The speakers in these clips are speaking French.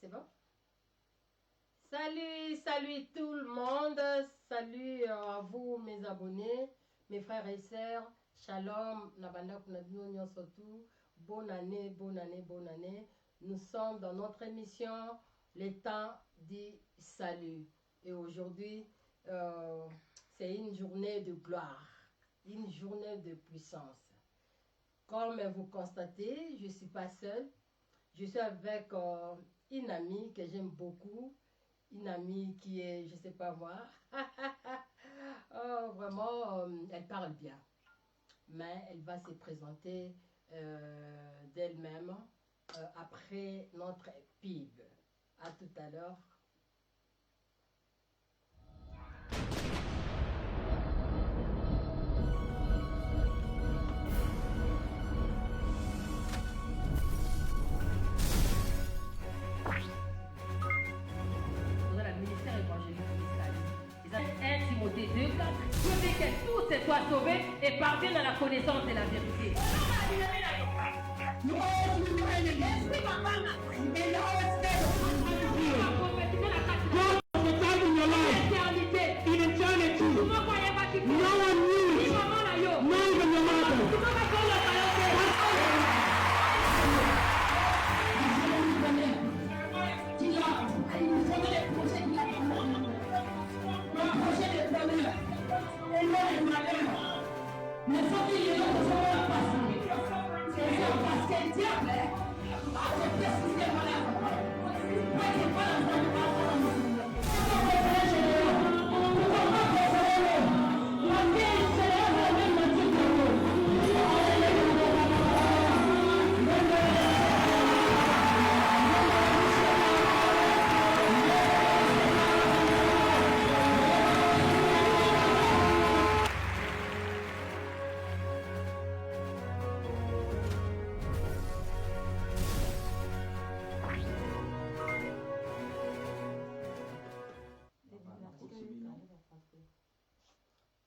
C'est bon? Salut tout le monde. Salut à vous mes abonnés, mes frères et sœurs. Shalom, surtout. Bonne année. Nous sommes dans notre émission Les temps du salut. Et aujourd'hui, c'est une journée de gloire, une journée de puissance. Comme vous constatez, je ne suis pas seule. Je suis avec une amie que j'aime beaucoup. Une amie qui est, je ne sais pas moi, oh, vraiment, elle parle bien. Mais elle va se présenter d'elle-même après notre pub. À tout à l'heure. Timothée 2, Dieu veut que tous se soient sauvés et parviennent à la connaissance de la vérité.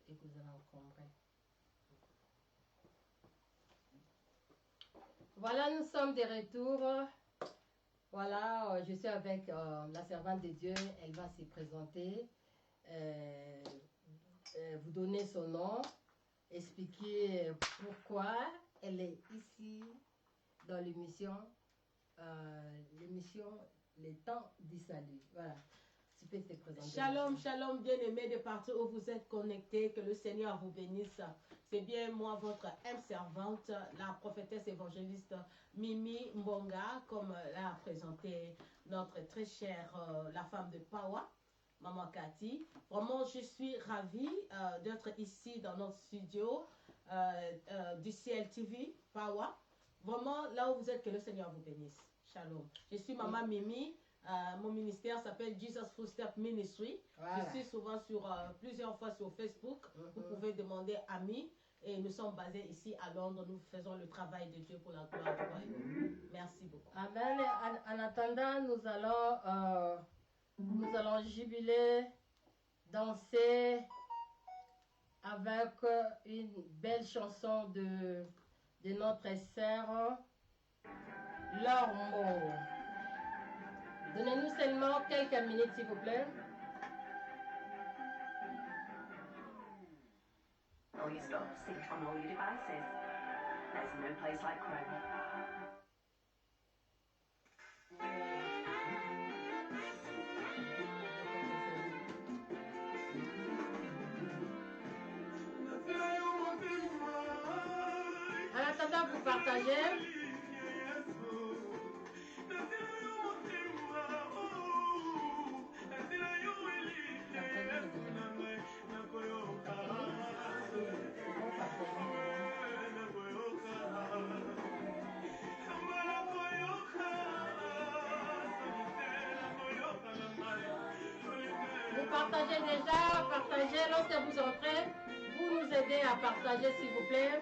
Et que vous allez encombrer. Voilà, nous sommes de retour. Voilà, je suis avec la servante de Dieu. Elle va se présenter, vous donner son nom, expliquer pourquoi elle est ici dans l'émission Les temps du salut. Voilà. Tu peux te présenter. Shalom, shalom, bien-aimés de partout où vous êtes connectés, que le Seigneur vous bénisse. C'est bien moi, votre servante, la prophétesse évangéliste Mimi Mbonga, comme l'a présenté notre très chère, la femme de Pawa, Maman Cathy. Vraiment, je suis ravie d'être ici dans notre studio du CLTV, Pawa. Vraiment, là où vous êtes, que le Seigneur vous bénisse. Shalom. Je suis Maman Mimi. Mon ministère s'appelle Jesus Footstep Ministry. Voilà. Je suis souvent plusieurs fois sur Facebook. Vous pouvez demander amis. Et nous sommes basés ici à Londres. Nous faisons le travail de Dieu pour la gloire du royaume. Merci beaucoup. Amen. En attendant, nous allons jubiler, danser avec une belle chanson de notre sœur Lormo. Donnez-nous seulement quelques minutes, s'il vous plaît. All your stop, sync on all your devices. There's no place like Chrome. En attendant, vous partagez. Vous partagez déjà, partagez lorsque vous entrez. Vous nous aidez à partager, s'il vous plaît.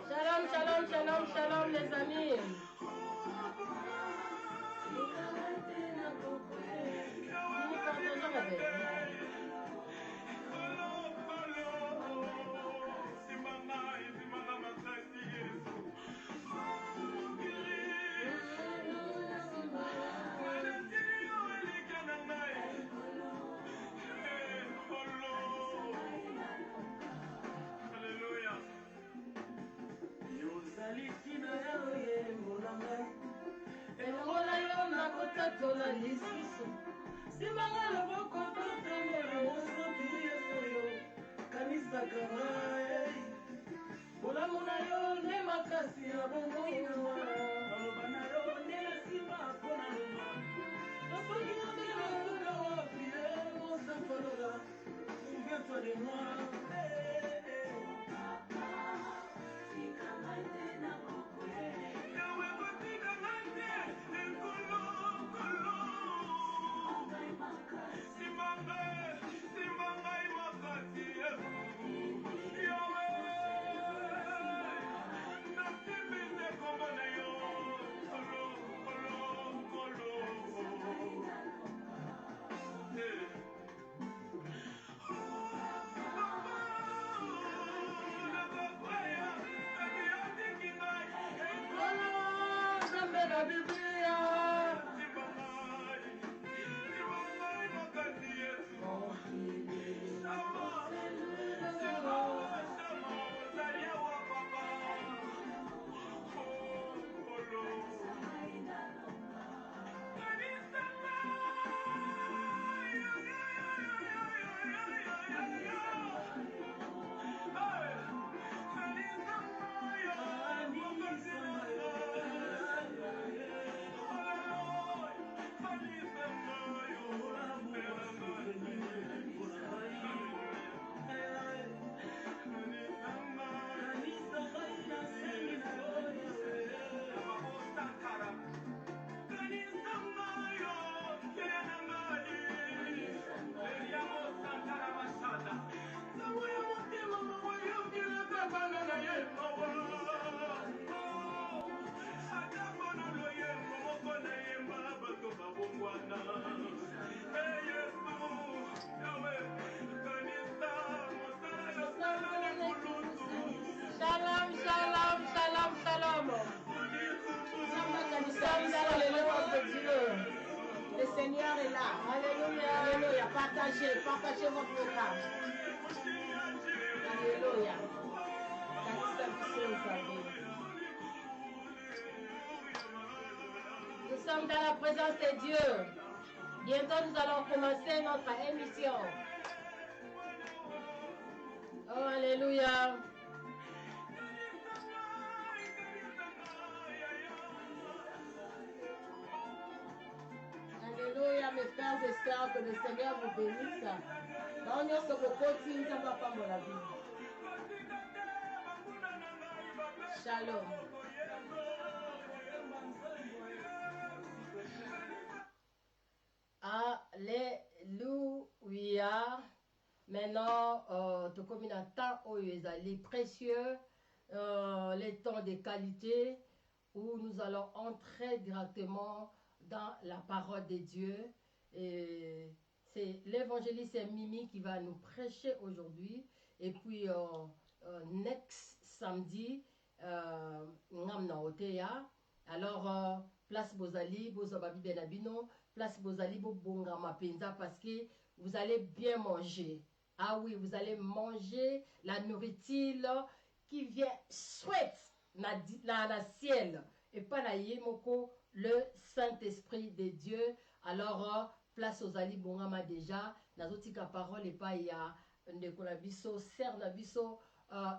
Shalom, shalom, shalom, shalom les amis. Nous partageons avec vous. Elongola yo nakotatola lisusu simanga loboko totambola mosoki yesu yo kanisaka ngai bolamu na yo nde makasi ya bomoiwa maloba na yo nde na nsima mpona loba nasoki yote masuka wapi ye mosafolola souviens-toi de moi Shalom, shalom, shalom, shalom. Nous sommes dans les louanges de Dieu. Le Seigneur est là. Alléluia. Alléluia. Partagez votre programme. Alléluia. Nous sommes dans la présence de Dieu. Bientôt, nous allons commencer notre émission. Oh, alléluia. Alléluia, mes frères et sœurs, que le Seigneur vous bénisse. Dans notre côté, nous n'avons pas mon avis. Shalom. Alléluia. Maintenant, tu comme un temps où ils allaient précieux, les temps de qualité où nous allons entrer directement dans la parole de Dieu. Et c'est l'évangéliste Mimi qui va nous prêcher aujourd'hui. Et puis, next samedi, alors, place Bozali, Bozababi Benabino, place Bozali Bobonga Mapenza, parce que vous allez bien manger. Ah oui, vous allez manger la nourriture qui vient souhaite dans le ciel. Et pas la Yemoko, le Saint-Esprit de Dieu. Alors, place aux Ali Bongama déjà. Nazotika parole et pas il y a Ndekolabiso, Sernabiso,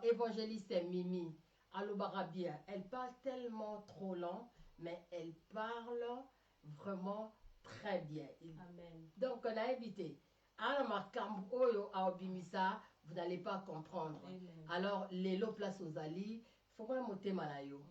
évangéliste Mimi. Alobarabia. Elle parle tellement trop lent, mais elle parle vraiment très bien. Amen. Donc, on a invité ana makambo oyo aobimisa, vous n'allez pas comprendre. Alors lelo place ozali fokona motema na yo.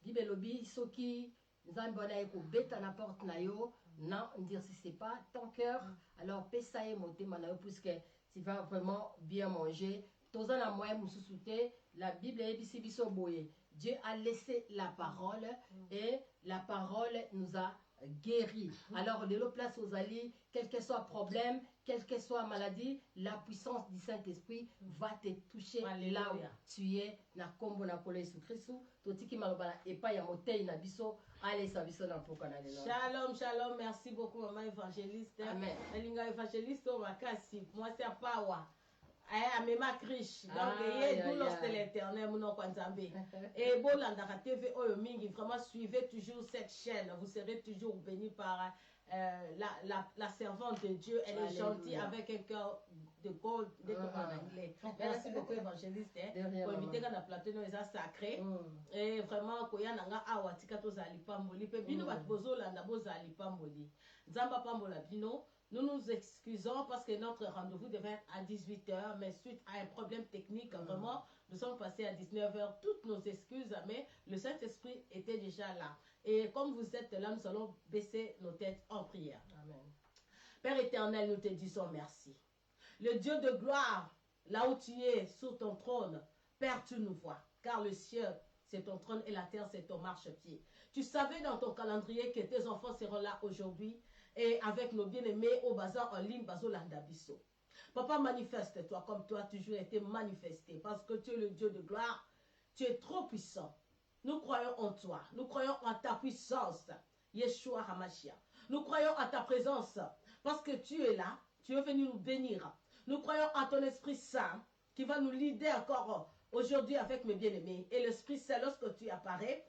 Bible lobi soki nzambe wana ekobeta na porte na yo, non, dire si c'est pas ton cœur, alors pesa ye motema na yo puisque tu vas vraiment bien manger. Toza na moyen mususu te, la Bible ebisi biso boye. Dieu a laissé la parole et la parole nous a guéri. Alors, de l'autre place aux alliés, quel que soit problème, quelle que soit maladie, la puissance du Saint-Esprit va te toucher là où tu es. Na kombo na kole Yesu Christu, totiki malobana epa ya motei na biso, allez sa biso na poka na lelo. Shalom, shalom, merci beaucoup maman évangéliste. Amen. Elinga évangéliste au makasi, moi c'est Pawa. À Mema Krish, donc d'où l'os de l'éternel, mon Kwanzambe. Et Bolandara TV, Mingi, vraiment suivez toujours cette chaîne, vous serez toujours bénis par la servante de Dieu. Elle est gentille avec un cœur de gold, en anglais. Merci beaucoup, évangéliste. Pour inviter dans la plateau, nous sommes sacrés. Et vraiment, Koya Nanga Awa, Tikato Zalipamboli, Pebino Batbozo Landabo Zalipamboli. Zamba Pambola Bino. Nous nous excusons parce que notre rendez-vous devait être à 18h, mais suite à un problème technique, vraiment, nous sommes passés à 19h. Toutes nos excuses, mais le Saint-Esprit était déjà là. Et comme vous êtes là, nous allons baisser nos têtes en prière. Amen. Père éternel, nous te disons merci. Le Dieu de gloire, là où tu es, sur ton trône, Père, tu nous vois, car le ciel, c'est ton trône et la terre, c'est ton marchepied. Tu savais dans ton calendrier que tes enfants seront là aujourd'hui. Et avec nos bien-aimés au bazar en ligne, Bazo Landabiso. Papa, manifeste-toi comme toi as toujours été manifesté, parce que tu es le Dieu de gloire, tu es trop puissant. Nous croyons en toi, nous croyons en ta puissance, Yeshua HaMashiach. Nous croyons en ta présence, parce que tu es là, tu es venu nous bénir. Nous croyons en ton Esprit Saint, qui va nous leader encore aujourd'hui avec mes bien-aimés. Et l'Esprit Saint, lorsque tu apparais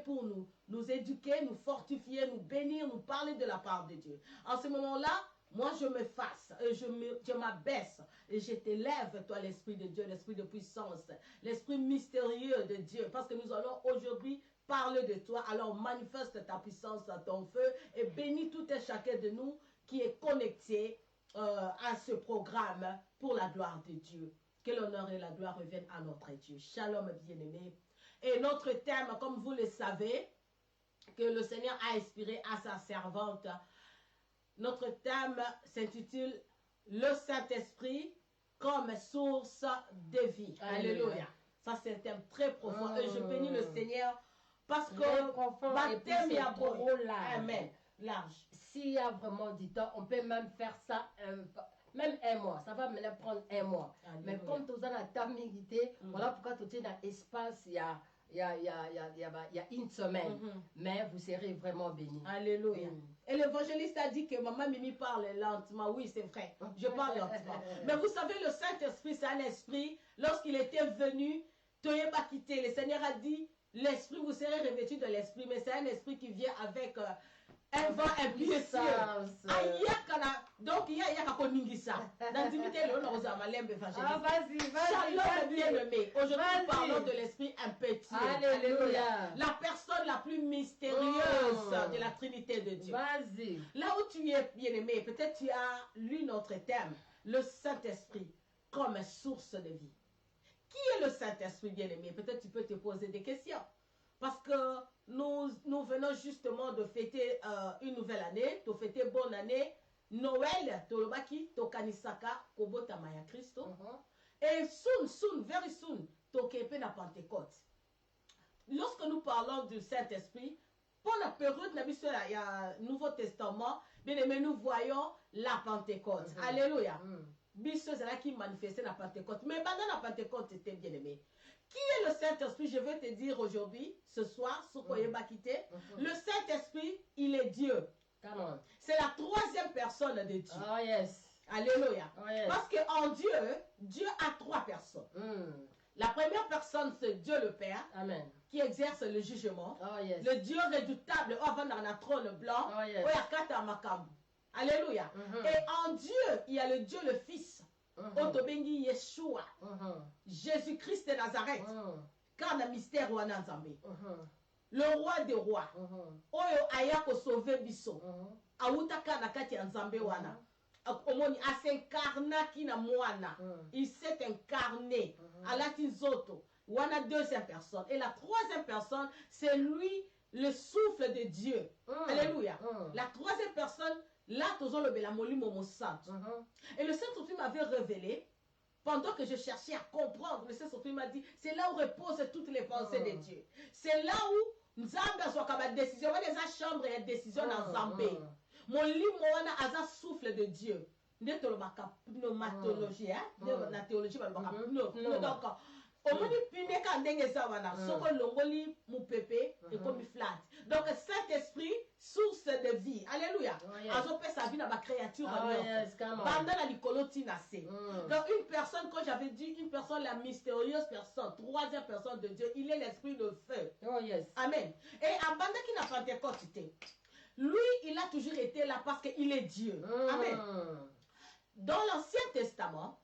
pour nous éduquer, nous fortifier, nous bénir, nous parler de la part de Dieu. En ce moment-là, moi je me fasse, je m'abaisse et je t'élève, toi l'Esprit de Dieu, l'Esprit de puissance, l'Esprit mystérieux de Dieu, parce que nous allons aujourd'hui parler de toi. Alors manifeste ta puissance à ton feu et bénis tout et chacun de nous qui est connecté à ce programme pour la gloire de Dieu. Que l'honneur et la gloire reviennent à notre Dieu. Shalom, bien-aimés. Et notre thème, comme vous le savez, que le Seigneur a inspiré à sa servante, notre thème s'intitule « Le Saint-Esprit comme source de vie ». Alléluia. Ça, c'est un thème très profond. Et je bénis le Seigneur parce que baptême, il y a beaucoup large. Amen. Large. S'il y a vraiment du temps, on peut même faire ça même un mois. Ça va maintenant prendre un mois. Alléluia. Mais comme tu as la tamigité, voilà pourquoi tu es dans l'espace, il y a une semaine. Mais vous serez vraiment bénis. Alléluia. Et l'évangéliste a dit que maman Mimi parle lentement. Oui, c'est vrai. Je parle lentement. Mais vous savez, le Saint-Esprit, c'est un esprit. Lorsqu'il était venu, Toye pas quitté. Le Seigneur a dit, l'esprit, vous serez revêtu de l'esprit. Mais c'est un esprit qui vient avec un vent impétueux. Donc, il y a Koningisa. Dans l'intimité, le nom de évangéliste. Shalom, bien-aimé. Aujourd'hui, nous parlons de l'esprit impétueux. Alléluia. La personne la plus mystérieuse de la Trinité de Dieu. Vas-y. Là où tu es, bien-aimé, peut-être tu as lu notre thème, le Saint-Esprit comme source de vie. Qui est le Saint-Esprit, bien-aimé? Peut-être tu peux te poser des questions. Parce que nous venons justement de fêter une nouvelle année, de fêter bonne année, Noël, Tolobaki, Tokanisaka, Kobota Maya Christo. Et soon, very soon, Tokepe na Pentecôte. Lorsque nous parlons du Saint-Esprit, pour la période, il y a Nouveau Testament, bien aimé, nous voyons la Pentecôte. Alléluia. Biso c'est là qui manifestait la Pentecôte. Mais pendant la Pentecôte, c'était bien aimé. Qui est le Saint-Esprit? Je vais te dire aujourd'hui, ce soir, le Saint-Esprit, il est Dieu. C'est la troisième personne de Dieu. Oh yes. Alléluia. Oh, yes. Parce qu'en Dieu, Dieu a trois personnes. La première personne, c'est Dieu le Père. Amen. Qui exerce le jugement. Oh, yes. Le Dieu redoutable, avant dans la trône blanc. Oh, yes. Alléluia. Et en Dieu, il y a le Dieu le Fils. Otobengi Yeshua. Jésus-Christ de Nazareth. Car le mystère ou Nzambe. Le roi des rois. Oyo ayako sauver biso. Autaka na kati ya Nzambe wana. à s'incarner qui na moana. Il s'est incarné à la tizoto. Wana deuxième personne. Et la troisième personne, c'est lui, le souffle de Dieu. Alléluia. La troisième personne, là, tozo le belamoli momo sainte. Et le Saint-Esprit m'avait révélé, pendant que je cherchais à comprendre, le Saint-Esprit m'a dit, c'est là où reposent toutes les pensées de Dieu. C'est là où Nzambe a soit décision, il y a des chambres et des décisions dans Zambé. Mon livre, a un souffle de Dieu. Nde tolobaka pneumatologie, la théologie, donc, au moins, pine quand ndenge zawana, soko longoli mu pepe et comme flat. Donc, Saint-Esprit, source de vie. Alléluia. Azope sa vie dans ma créature. Pendant la licoloti nassé. Donc, une personne, quand j'avais dit, une personne, la mystérieuse personne, troisième personne de Dieu, il est l'esprit de feu. Amen. Et en bande qui n'a pas Pentecôte, lui, il a toujours été là parce qu'il est Dieu. Amen. Dans l'Ancien Testament,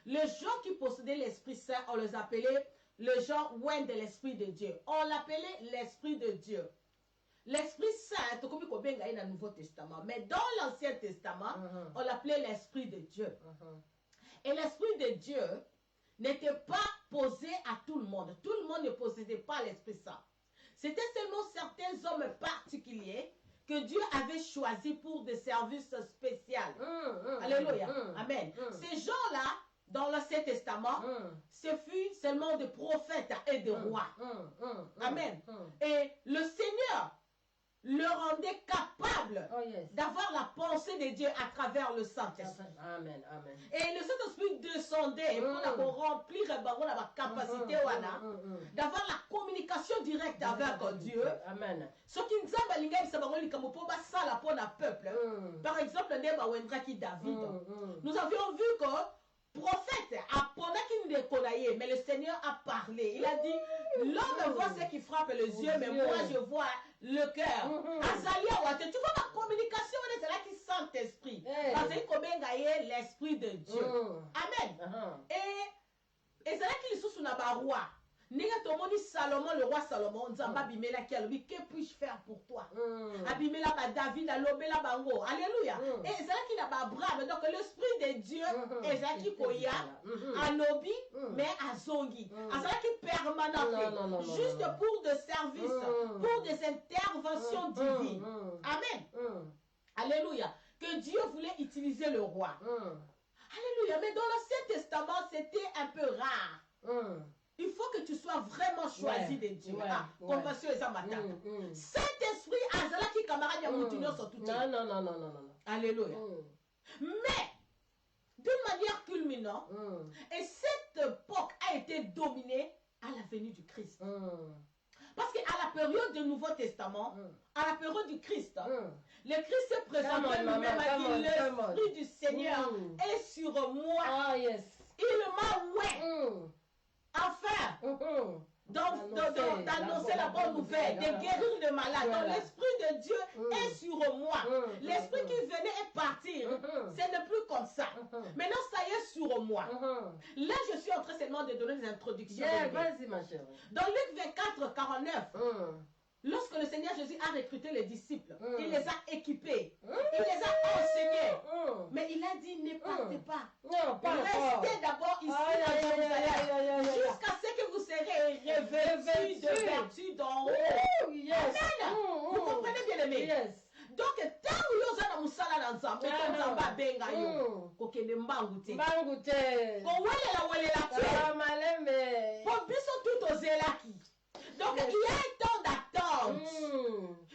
les gens qui possédaient l'Esprit Saint, on les appelait les gens ouin de l'Esprit de Dieu. On l'appelait l'Esprit de Dieu. L'Esprit Saint, tout comme il y a dans le Nouveau Testament. Mais dans l'Ancien Testament, on l'appelait l'Esprit de Dieu. Et l'Esprit de Dieu n'était pas posé à tout le monde. Tout le monde ne possédait pas l'Esprit Saint. C'était seulement certains hommes particuliers que Dieu avait choisi pour des services spéciaux. Alléluia. Amen. Ces gens-là, dans l'Ancien Testament, ce fut seulement des prophètes et des rois. Amen. Et le Seigneur le rendait capable d'avoir la pensée de Dieu à travers le Saint-Esprit. Amen. Amen. Et le Saint-Esprit descendait pour remplir la capacité d'avoir la communication directe avec Dieu. Amen. Ce qui nous a balinga ça pour le peuple. Par exemple, David. Nous avions vu que prophète a mais le Seigneur a parlé. Il a dit, l'homme voit ce qui frappe les yeux, mais moi je vois le cœur. Tu vois ma communication, c'est là qui sent l'esprit. Parce que l'esprit de Dieu. Amen. Et c'est là qu'il est sous la roi. Salomon, le roi Salomon, que puis-je faire pour toi? Abimela David, Alobela Bango. Alléluia. Et c'est là qu'il a brave. Donc l'esprit de Dieu est là qui koya, Anobi, mais à Zongi. C'est là qui permanent. Juste pour des services, pour des interventions divines. Amen. Alléluia. Que Dieu voulait utiliser le roi. Alléluia. Mais dans l'Ancien Testament, c'était un peu rare. Il faut que tu sois vraiment choisi de Dieu. Convention et matin. Saint-Esprit, Azala qui camarade ya moutinho sur tout. Non. Alléluia. Mais, d'une manière culminante, et cette époque a été dominée à la venue du Christ. Parce qu'à la période du Nouveau Testament, à la période du Christ, le Christ s'est présenté lui-même à dit, l'Esprit du Seigneur est sur moi. Il m'a oué. Enfin, d'annoncer la bonne nouvelle, de guérir les malades. Donc l'Esprit de Dieu est sur moi. L'Esprit qui venait et partir, ce n'est plus comme ça. Maintenant, ça y est sur moi. Là, je suis en train seulement de donner des introductions. Vas-y, ma chérie. Dans Luc 24, 49, lorsque le Seigneur Jésus a recruté les disciples, il les a équipés, il les a enseignés. Mais il a dit, ne partez pas. Restez d'abord ici à Jérusalem, jusqu'à ce que vous serez revêtus de vertu d'en haut. Amen. Vous comprenez bien aimé? Donc, tant que vous avez musala dans Zambé, comme Zamba benga yo, kokende mbangute. Mbangute. Ko welela tu. Pour biso tout aux élaki. Donc, il y a un temps d'attente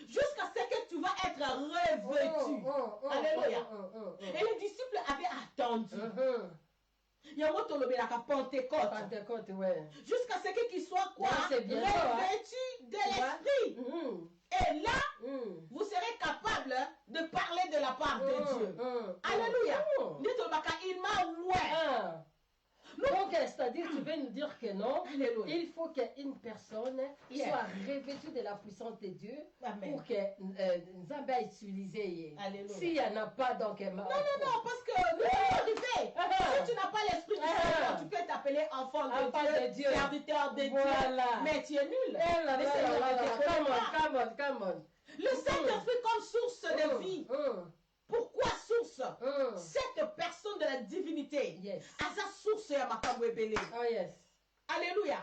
jusqu'à ce que tu vas être revêtu. Alléluia. Et les disciples avaient attendu. Il y a un mot de Pentecôte. Jusqu'à ce qu'ils soient quoi? Revêtus de l'esprit. Et là, vous serez capable de parler de la part de Dieu. Alléluia. Il m'a oué. Donc, c'est-à-dire, tu veux nous dire que non, Alléluia. il faut qu'une personne soit revêtue de la puissance de Dieu pour que Nzamba utilisé. S'il n'y en a pas, donc... Non, parce que nous sommes arrivés. Si tu n'as pas l'esprit du Seigneur, tu peux t'appeler enfant de Dieu, serviteur de Dieu, mais tu es nul. Come on. Le Saint-Esprit comme source de vie. Pourquoi source? Cette la divinité. Yes. À sa source ya makambo ebele. Oh yes. Alléluia.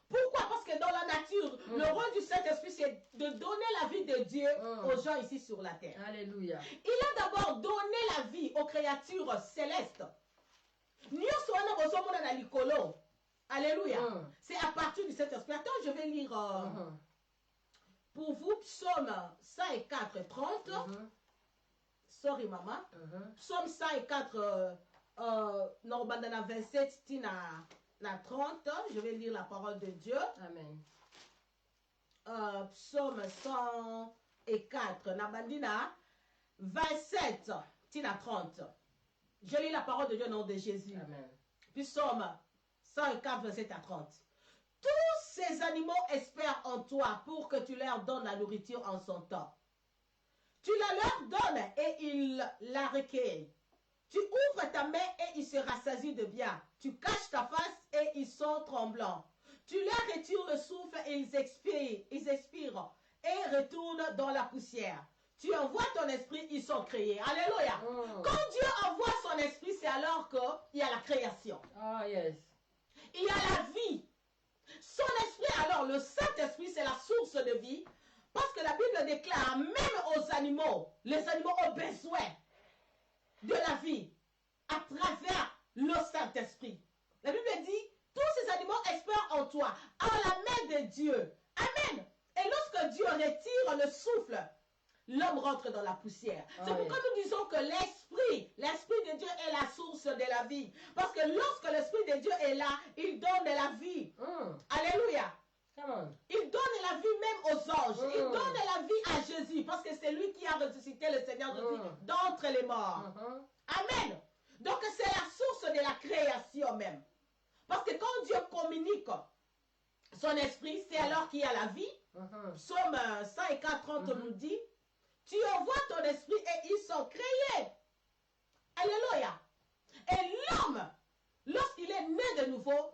Pourquoi? Parce que dans la nature, le rôle du Saint-Esprit, c'est de donner la vie de Dieu aux gens ici sur la terre. Alléluia. Il a d'abord donné la vie aux créatures célestes. Alléluia. C'est à partir du Saint-Esprit. Attends, je vais lire pour vous Psaume 104, 30. Sorry, maman. Psaume 104, Norbandana 27, Tina. La 30, je vais lire la parole de Dieu. Amen. Psaume 104, Nabandina 27, Tina 30. Je lis la parole de Dieu au nom de Jésus. Amen. Puis Psaume 104, 27 à 30. Tous ces animaux espèrent en toi pour que tu leur donnes la nourriture en son temps. Tu la leur donnes et ils la recueillent. Tu ouvres ta main et ils se rassasient de bien. Tu caches ta face et ils sont tremblants. Tu leur retires le souffle et ils expirent et retournent dans la poussière. Tu envoies ton esprit, ils sont créés. Alléluia. Quand Dieu envoie son esprit, c'est alors qu'il y a la création. Oh yes. Il y a la vie. Son esprit, alors, le Saint-Esprit, c'est la source de vie. Parce que la Bible déclare, même aux animaux, les animaux ont besoin de la vie à travers le Saint-Esprit. La Bible dit, tous ces animaux espèrent en toi, en la main de Dieu. Amen. Et lorsque Dieu retire le souffle, l'homme rentre dans la poussière. C'est pourquoi nous disons que l'Esprit de Dieu est la source de la vie. Parce que lorsque l'Esprit de Dieu est là, il donne la vie. Alléluia. Il donne la vie même aux anges. Il donne la vie à Jésus. Parce que c'est lui qui a ressuscité le Seigneur Jésus d'entre les morts. Amen. Donc c'est la source de la création même. Parce que quand Dieu communique son esprit, c'est alors qu'il y a la vie. Psaume 104, 30 nous dit, tu envoies ton esprit et ils sont créés. Alléluia. Et l'homme, lorsqu'il est né de nouveau,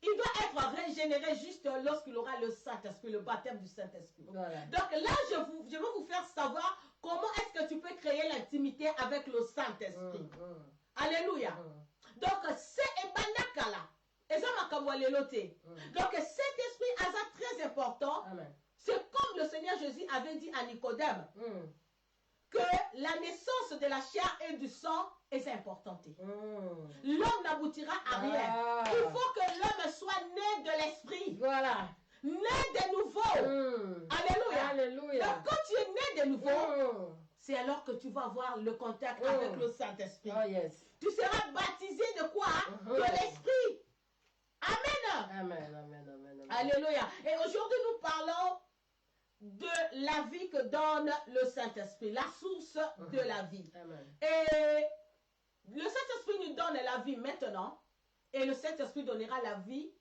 il doit être régénéré juste lorsqu'il aura le Saint-Esprit, le baptême du Saint-Esprit. Voilà. Donc là, je vais vous faire savoir comment est-ce que tu peux créer l'intimité avec le Saint-Esprit. Alléluia. Donc, c'est Ebanakala. Et ça m'a kamwaleloté. Donc, cet esprit hasard très important. C'est comme le Seigneur Jésus avait dit à Nicodème que la naissance de la chair et du sang est importante. L'homme n'aboutira à rien. Il faut que l'homme soit né de l'esprit. Voilà. Né de nouveau. Alléluia. Alléluia. Donc, quand tu es né de nouveau, c'est alors que tu vas avoir le contact avec le Saint-Esprit. Oh, yes. Tu seras baptisé de quoi? De l'esprit. Amen. Amen, amen, amen. Alléluia. Et aujourd'hui, nous parlons de la vie que donne le Saint-Esprit, la source de la vie. Amen. Et le Saint-Esprit nous donne la vie maintenant, et le Saint-Esprit donnera la vie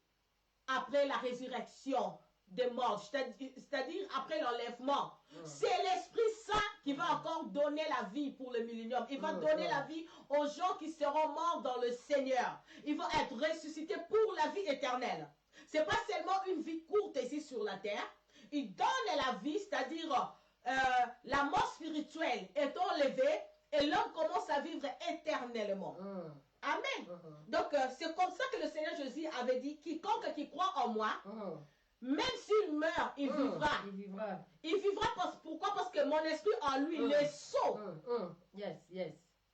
après la résurrection des morts, c'est-à-dire après l'enlèvement. C'est l'Esprit Saint qui va encore donner la vie pour le millénium. Il va donner la vie aux gens qui seront morts dans le Seigneur. Ils vont être ressuscités pour la vie éternelle. Ce n'est pas seulement une vie courte ici sur la terre. Il donne la vie, c'est-à-dire la mort spirituelle est enlevée et l'homme commence à vivre éternellement. Amen. Donc, c'est comme ça que le Seigneur Jésus avait dit, quiconque qui croit en moi, même s'il meurt, il vivra. Il vivra. Il vivra pourquoi? Parce que mon esprit en lui, les sceaux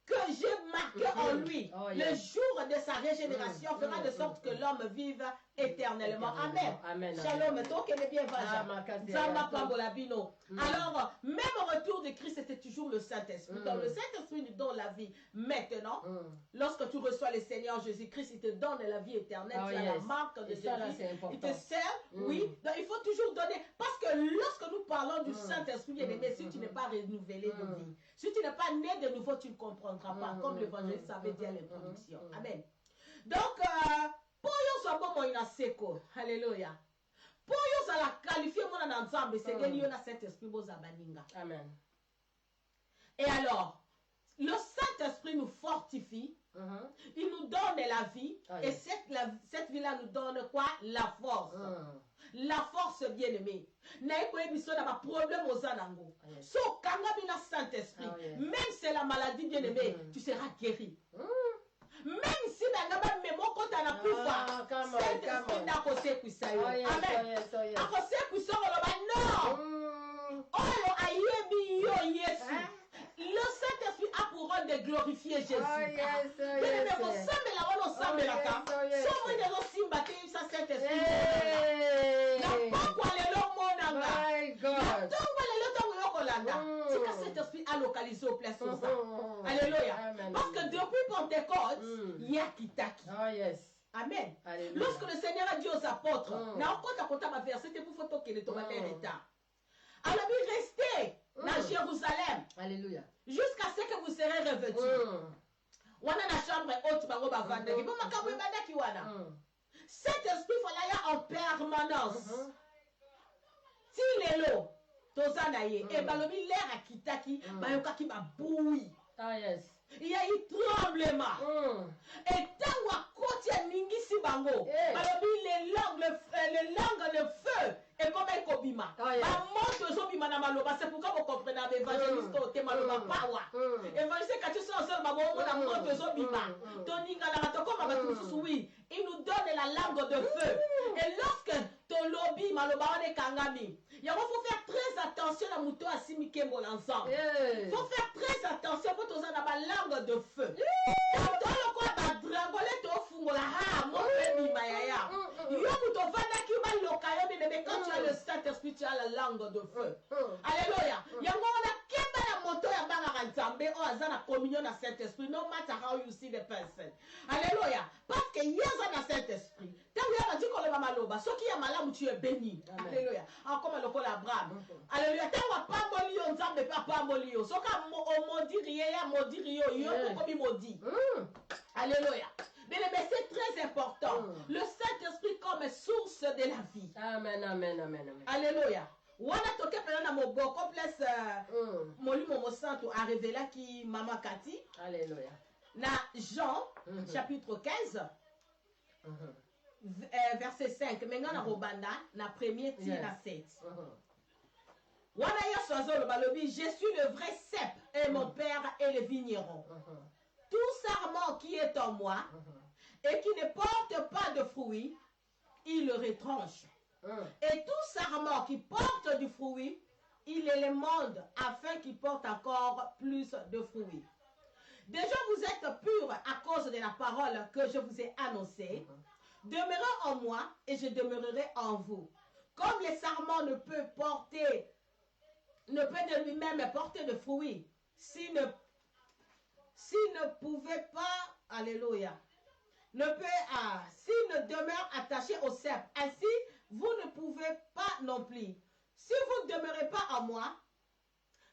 que j'ai marqué en lui, le jour de sa régénération fera de sorte que l'homme vive éternellement. Amen. Amen. Shalom. Alors, même au retour de Christ, c'était toujours le Saint-Esprit. Donc, le Saint-Esprit nous donne la vie maintenant. Lorsque tu reçois le Seigneur Jésus-Christ, il te donne la vie éternelle. Tu as la marque de Jésus. Il te sert. Oui. Donc, il faut toujours donner. Parce que lorsque nous parlons du Saint-Esprit, bien-aimé, si tu n'es pas renouvelé de vie, si tu n'es pas né de nouveau, tu ne comprendras pas. Comme l'évangéliste avait dit à l'introduction. Amen. Donc, pour yo so bon ina seko. Alléluia. Pour yo ça la qualifier mon na nzambe, c'est gagner na Saint-Esprit boza baninga. Amen. Et alors, le Saint-Esprit nous fortifie. Il nous donne la vie. Et cette vie-là nous donne quoi? La force. La force bien-aimée. Naïkoyebiso n'a pas problème aux anango. So, kanga bina Saint-Esprit. Même si c'est la maladie bien-aimée, tu seras guéri. même si nanga bamemo kota na kufa Saint-Esprit nakosekwisa yo amen akosekwisa oloba non oyo ayebi yo Yesu le Saint-Esprit a pour rôle de glorifier Jésus bien-aimé kosambela wana osambelaka somo nde osimba te sa Saint-Esprit na pokwa lelo monanga na ntongo lelo ntongo yokolanda tika Saint-Esprit a localisé au place oza alléluia parce que depuis Pentecôte yakitaki amen lorsque le Seigneur a dit aux apôtres na okota kota ba verset te pour photo que le tomate état alors il restait dans Jérusalem alléluia jusqu'à ce que vous serez revêtus wana na chambre haute bango bavandaki bo makambo ebandaki wana cet esprit falaya en permanence ti lelo toza na ye e balobi l'air akitaki bayokaki babui il y a eu tremblement et tango akoti aningisi bango balobi les langues de feu et comme ekobima bamoto ezobima na maloba c'est pourquoi vous comprenez l'évangéliste ote maloba pawa évangéliste kati so osoloba bomona moto ezobima toninganaka tokoma bato mosusu wi il nous donne la langue de feu et lorsque tolobi maloba wana ekangami yango faut faire très attention na moto asimi kembo na nzambe faut faire très attention po toza na balangue de feu tolokola badrangole tofungola moto ebima yaya yo moto ovandaki baloka yo bebebe quand tu as le Saint-Esprit tu as la langue de feu alléluia yango wana kemba na moto ya bangaka nzambe oyo aza na communion na Saint-Esprit no matter how you see the person alléluia parce que ye aza na Saint-Esprit ntango ya bandi koloba maloba soki ya malamu tu es béni alléluia akoma lokola Abraham alléluia ntango apamboli yo nzambe mpe apamboli yo soki omodiri ye ya modiri yo yo tokomi modi alléluia mais c'est très important le Saint-Esprit comme source de la vie amen amen amen amen alléluia wana toke pena na moboko plus molimo mosantu arevelaki mama Kati alléluia na Jean chapitre 15 verset 5 menga na robanda na premier ti na 7 wana yesu azoloba lobi je suis le vrai cep et mon père est le vigneron tout sarment qui est en moi et qui ne porte pas de fruits il le retranche et tout sarment qui porte du fruit il l'émonde afin qu'il porte encore plus de fruits. Déjà vous êtes purs à cause de la parole que je vous ai annoncée. Demeurez en moi et je demeurerai en vous. Comme le sarment ne peut de lui-même porter de fruits, s'il ne pouvait pas, alléluia, s'il ne demeure attaché au cep, ainsi vous ne pouvez pas non plus. Si vous ne demeurez pas en moi,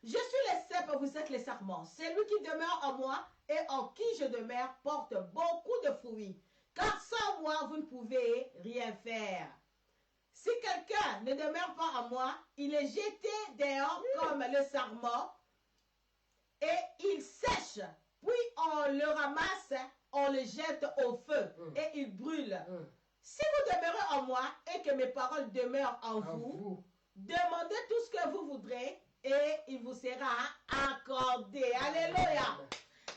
je suis le cep, vous êtes les sarments. Celui qui demeure en moi et en qui je demeure porte beaucoup de fruits. Car sans moi, vous ne pouvez rien faire. Si quelqu'un ne demeure pas en moi, il est jeté dehors comme le sarment et il sèche. Puis on le ramasse, on le jette au feu et il brûle. Si vous demeurez en moi et que mes paroles demeurent en vous, demandez tout ce que vous voudrez et il vous sera accordé. Alléluia.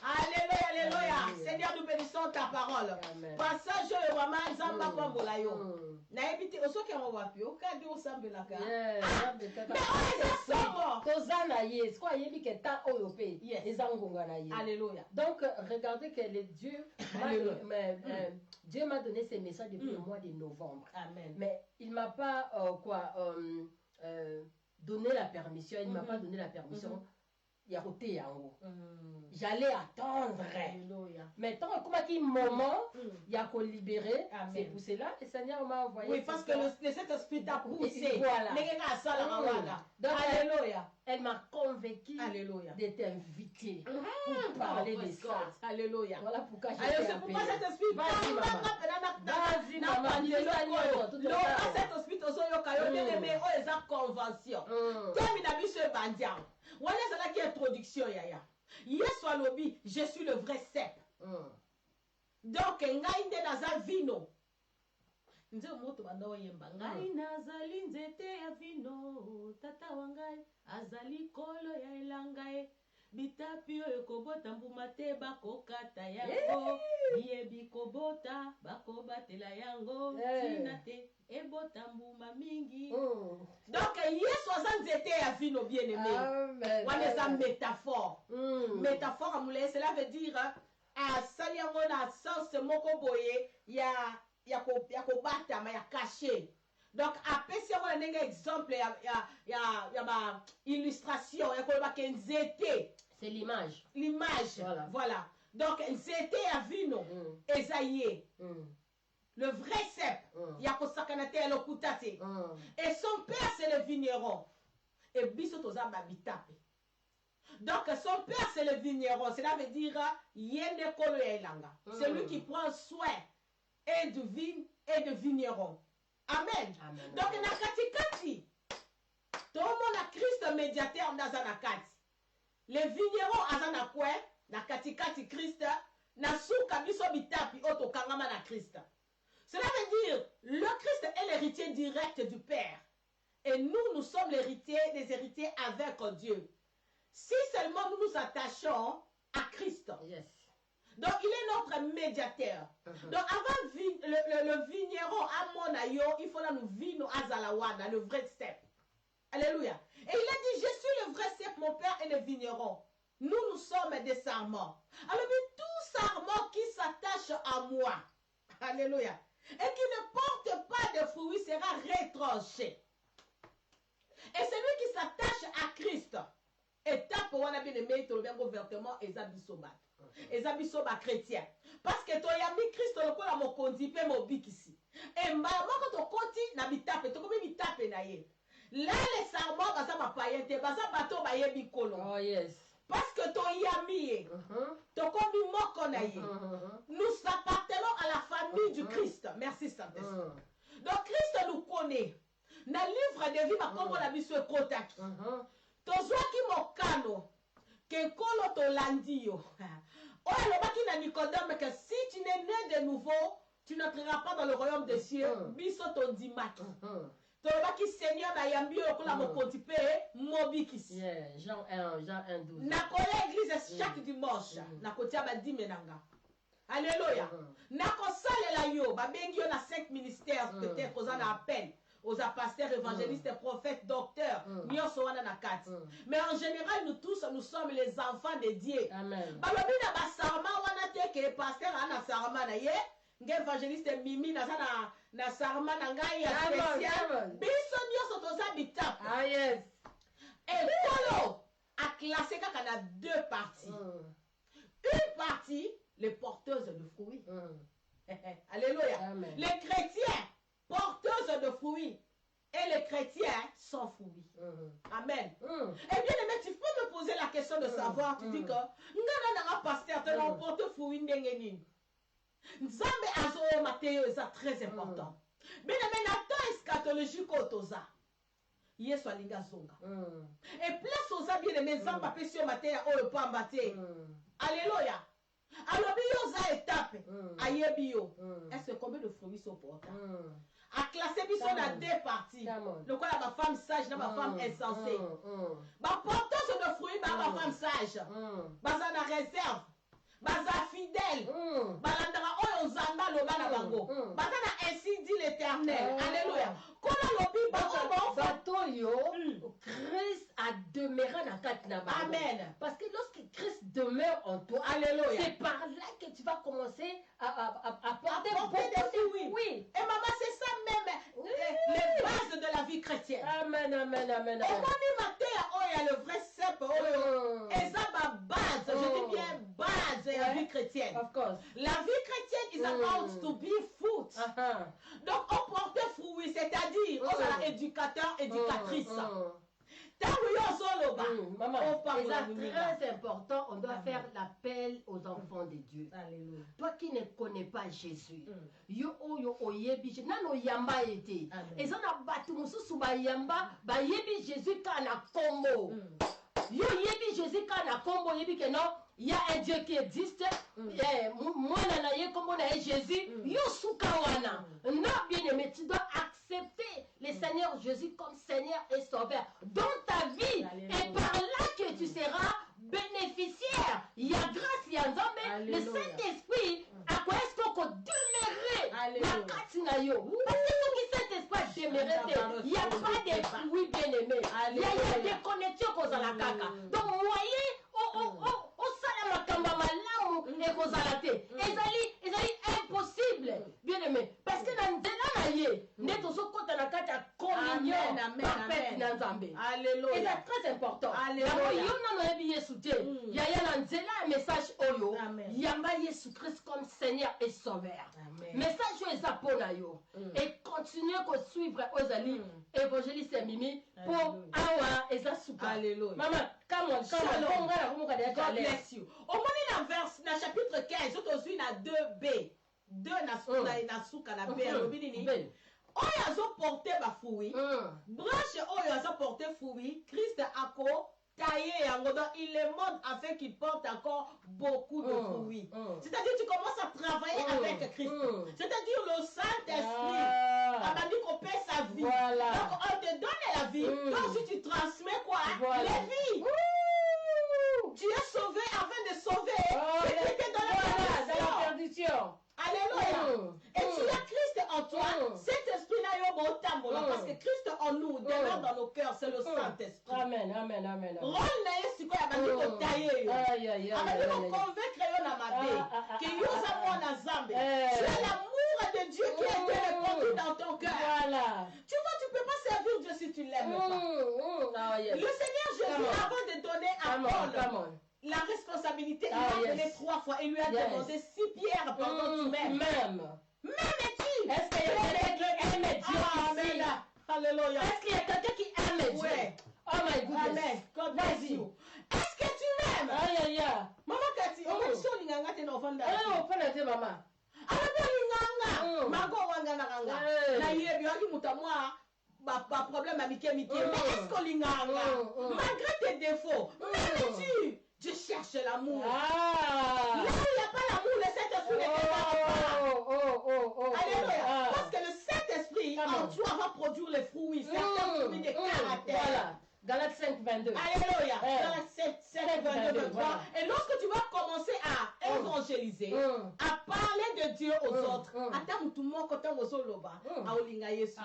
Alléluia, alléluia. Seigneur, nous bénissons ta parole. Passage le roi Zamba Pambolayo. Naibiti osoki wapi okadi osambelaka. Tozana yes, quoi yebi ke ta oyope. Ezangonga na ye. Alléluia. Donc regardez que le Dieu Dieu m'a donné ces messages depuis le mois de novembre. Amen. Mais il m'a pas donné la permission, il m'a pas donné la permission. J'allais attendre. Mais tant qu'il moment, il y a qu'on libérer. C'est pour cela que le Seigneur m'a envoyé. Oui, parce que le Saint-Esprit t'a poussé. Voilà. Donc, alléluia. Elle m'a convaincu de t'inviter pour parler de ça. Alléluia. Voilà pourquoi j'ai fait appel. Cet esprit, vas-y maman. Cet esprit, convention. Voilà ça qui est introduction yaya. Yesu alobi, je suis le vrai cep. Donc ngai nde naza vino. Nze moto banda oyemba ngai nazali nzete ya vino, tata wangai azali kolo ya elangai. bitapi oyo kobota mbuma te bakokata yango yebi kobota bakobatela yango tina te ebota mbuma mingi. Donc yesu aza nzete ya vino bien aimé wana eza métaphore métaphore amuleye cela veut dire asali yango na sens moko boye ya kobatama ya caché. Donc apesi yango na ndenge exemple ya ba illustration ya koloba ke nzete c'est l'image voilà. Donc nzete ya vino eza ye le vrai cep ya kosakana te elokuta te et son père c'est le vigneron et biso toza babitape. Donc son père c'est le vigneron, cela veut dire yende kolo ya elanga, c'est lui qui prend soin et de vigne et de vigneron. Amen. Donc na katikati tomona Christ médiateur ndaza na kati, le vigneron aza na kwe na katikati Christ na suka biso bitapi otokangama na Christ. Cela veut dire le Christ est l'héritier direct du Père et nous sommes des héritiers avec Dieu. Si seulement nous nous attachons à Christ. Yes. Donc il est notre médiateur. Donc avant le vigneron à Monayo, il faut nous vino azalawana, le vrai cep. Alléluia. Et il a dit, je suis le vrai cep, mon père est le vigneron. Nous sommes des sarments. Alors tout sarment qui s'attache à moi, alléluia, et qui ne porte pas de fruits sera retranché. Et celui qui s'attache à Christ, étape où on a bien aimé, tu le bien ouvertement, Ezabisoba chrétien. Parce que tu as mis Christ le coup à mon conti, pe mon bic ici. Et moi, quand tu conti, na bitape, tu comme bitape na ye. Là, les sarments, baza ma païen, te baza bateau, ba ye bikolo. Oh yes. Parce que tu as mis, tu comme moko na ye. Nous appartenons à la famille du Christ. Merci Saint-Esprit. Donc Christ nous connaît. Na livre de vie, ma comme la biso kotaki. Tozwaki mokano ke kolo to landio. Oh, le baki na Nicodème que si tu n'es né de nouveau, tu n'entreras pas dans le royaume des cieux. Biso ton dimaki. To le baki Seigneur na yambi okola mokontipe mobikisi. Jean 1, Jean 1, 12. Na kola église chaque dimanche. Na kotia ba dimenanga. Alléluia. Na kosalela yo ba bengi yo na 5 ministères peut-être aux en appel. Aux pasteurs, évangélistes, prophètes, docteurs, mais en général, nous tous, nous sommes les enfants de Dieu. Amen. Pasteur ana sarma na ye, évangéliste mimi na sarma na ngai ya spécial. Biso nyoso toza bitap. Ah yes. Et Polo a classé kaka na 2 parties. Une partie, les porteuses de fruits. Alléluia. Amen. Les chrétiens porteuses de fruits et les chrétiens sans fruits. Amen. Et bien aimé, tu peux me poser la question de savoir, tu dis que ngana pasteur te non porte fruits ndengeni. Nzambe azo Matthieu c'est très important. Bien aimé, na temps eschatologique otoza. Yesu alinga zonga. Et place aux bien aimé nzamba pesio Matthieu oyo pamba te. Alléluia. Alors biyoza étape ayebi yo. Est-ce que combien de fruits sont portés? A classé biso na 2 parties. Le quoi la femme sage na ma femme insensée. Ba porteuse de fruits ba femme sage. Baza na réserve. Baza fidèle. Balandara oyo nzamba lo bana bango. Baza na ainsi dit l'Éternel. Alléluia. Kola lobi bato yo Christ a demeuré dans quatre nabas. Amen. Parce que lorsque Christ demeure en toi, alléluia, c'est par là que tu vas commencer à porter beaucoup de fruits. Oui. Et maman, c'est ça même les bases de la vie chrétienne. Amen, amen, amen. Et quand il m'a dit, oh, il y a le vrai cep, et ça ma base, je dis bien base de la vie chrétienne. Of course. La vie chrétienne is about to be fruit. Donc, on porte fruit, c'est-à-dire, on est éducateur, éducatrice. Maman, c'est très important, on doit faire l'appel aux enfants de Dieu. Alléluia. Toi qui ne connais pas Jésus, yo oyebi nano yamba été. Et ça na batu mususu ba yamba ba yebi Jésus kana kombo. Yo yebi Jésus kana kombo yebi que non, il y a un Dieu qui existe. Moi na ye kombo na Jésus, yo sukawana. Non bien aimé, tu dois accepter le Seigneur Jésus comme Seigneur et Sauveur dans ta vie. Et par là que tu seras bénéficiaire déconnecté kozala kaka. Donc moyen osala makambo malamu ekozala te. Ezali impossible. Bien aimé, parce que na nzela na ye nde tozokota na kati ya communion parfaite na Nzambe. Alléluia. Et c'est très important. Alléluia. Yo na yebi Yesu te. Yaya na nzela ya message oyo. Yamba Yesu Christ comme Seigneur et Sauveur. Message oyo eza pona yo. Et continuer ko suivre ozali évangéliste Mimi pour awa eza suka. Alléluia. Maman, come on. God bless you. Au moins na verse na chapitre 15, aujourd'hui na 2b. 2 na suka na b lobini ni. Oyo azoporte bafui, branche oyo azoporte fui, Christ ako taillé yango, donc il est mode afin qu'il porte encore beaucoup de fruits. C'est-à-dire tu commences à travailler avec Christ. C'est-à-dire le Saint-Esprit a dit qu'on paie sa vie. Voilà. Donc on te donne la vie. Donc si tu transmets quoi? La vie. Tu es sauvé afin de sauver ce qui était dans la perdition. Alléluia. Et tu as Christ en toi. Cet esprit-là, parce que Christ en nous demeure dans nos cœurs. C'est le Saint-Esprit. Amen. Rôle na yesu ko ya bandi ko tailler yo. Abandi ko convaincre yo na mabe. Que yo za mwana Nzambe. Tu as l'amour de Dieu qui est répandu dans ton cœur. Voilà. Tu vois, tu peux pas servir Dieu si tu l'aimes pas. Le Seigneur Jésus, avant de donner à Paul la responsabilité, il l'a donné 3 fois. Il lui a demandé 6 pierres pendant tu m'aimes. M'aimes-tu? Est-ce qu'il y a quelqu'un qui aime Dieu ici? Alléluia. Est-ce qu'il y a quelqu'un qui aime Dieu? Oh my goodness. Amen. God bless you. Est-ce que tu m'aimes? Aïe. Maman Kati, on va sur l'inganga te n'offanda. Oh, prenez maman. Alors l'inganga, mago wanga nanga. Na yebi waki mutamwa. Pas problème avec mais est-ce qu'on l'inganga? Malgré tes défauts, m'aimes-tu? Je cherche l'amour. Là où il n'y a pas l'amour, le Saint-Esprit n'est pas. Alléluia. Parce que le Saint-Esprit en toi va produire les fruits, certains fruits de caractère. Voilà. Galates 5, 22. Alléluia. Galates 5, 22, 23. Et lorsque tu vas commencer à évangéliser, à parler de Dieu aux autres, attends tout le monde quand on est loba, à olinga Yesu.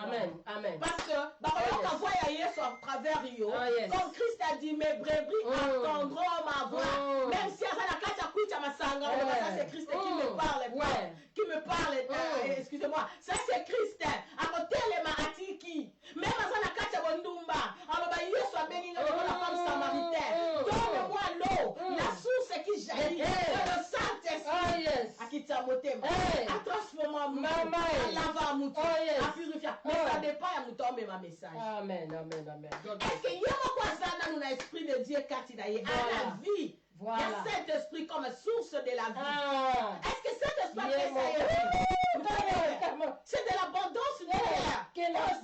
Amen. Parce que on voit Yesu à travers Rio. Comme Christ a dit, mes brebis attendront ma voix. Même si à la carte à kucha masanga, ça c'est Christ qui me parle. Qui me parle. Excusez-moi. Ça c'est Christ. À côté les maratiki. Même à la carte à Wondumba. Alors Yesu a béni la femme samaritaine. Donne-moi l'eau, la source qui jaillit. C'est le Saint-Esprit. À qui t'a moté. À transformer à mouton. À laver à mouton. À purifier. Mais ça dépend à mouton, mais ma message. Amen. Est-ce qu'il y a quoi ça dans l'esprit de Dieu quand il a la vie? Il y a Saint-Esprit comme source de la vie. Est-ce que Saint-Esprit fait ça? C'est de l'abondance de l'air.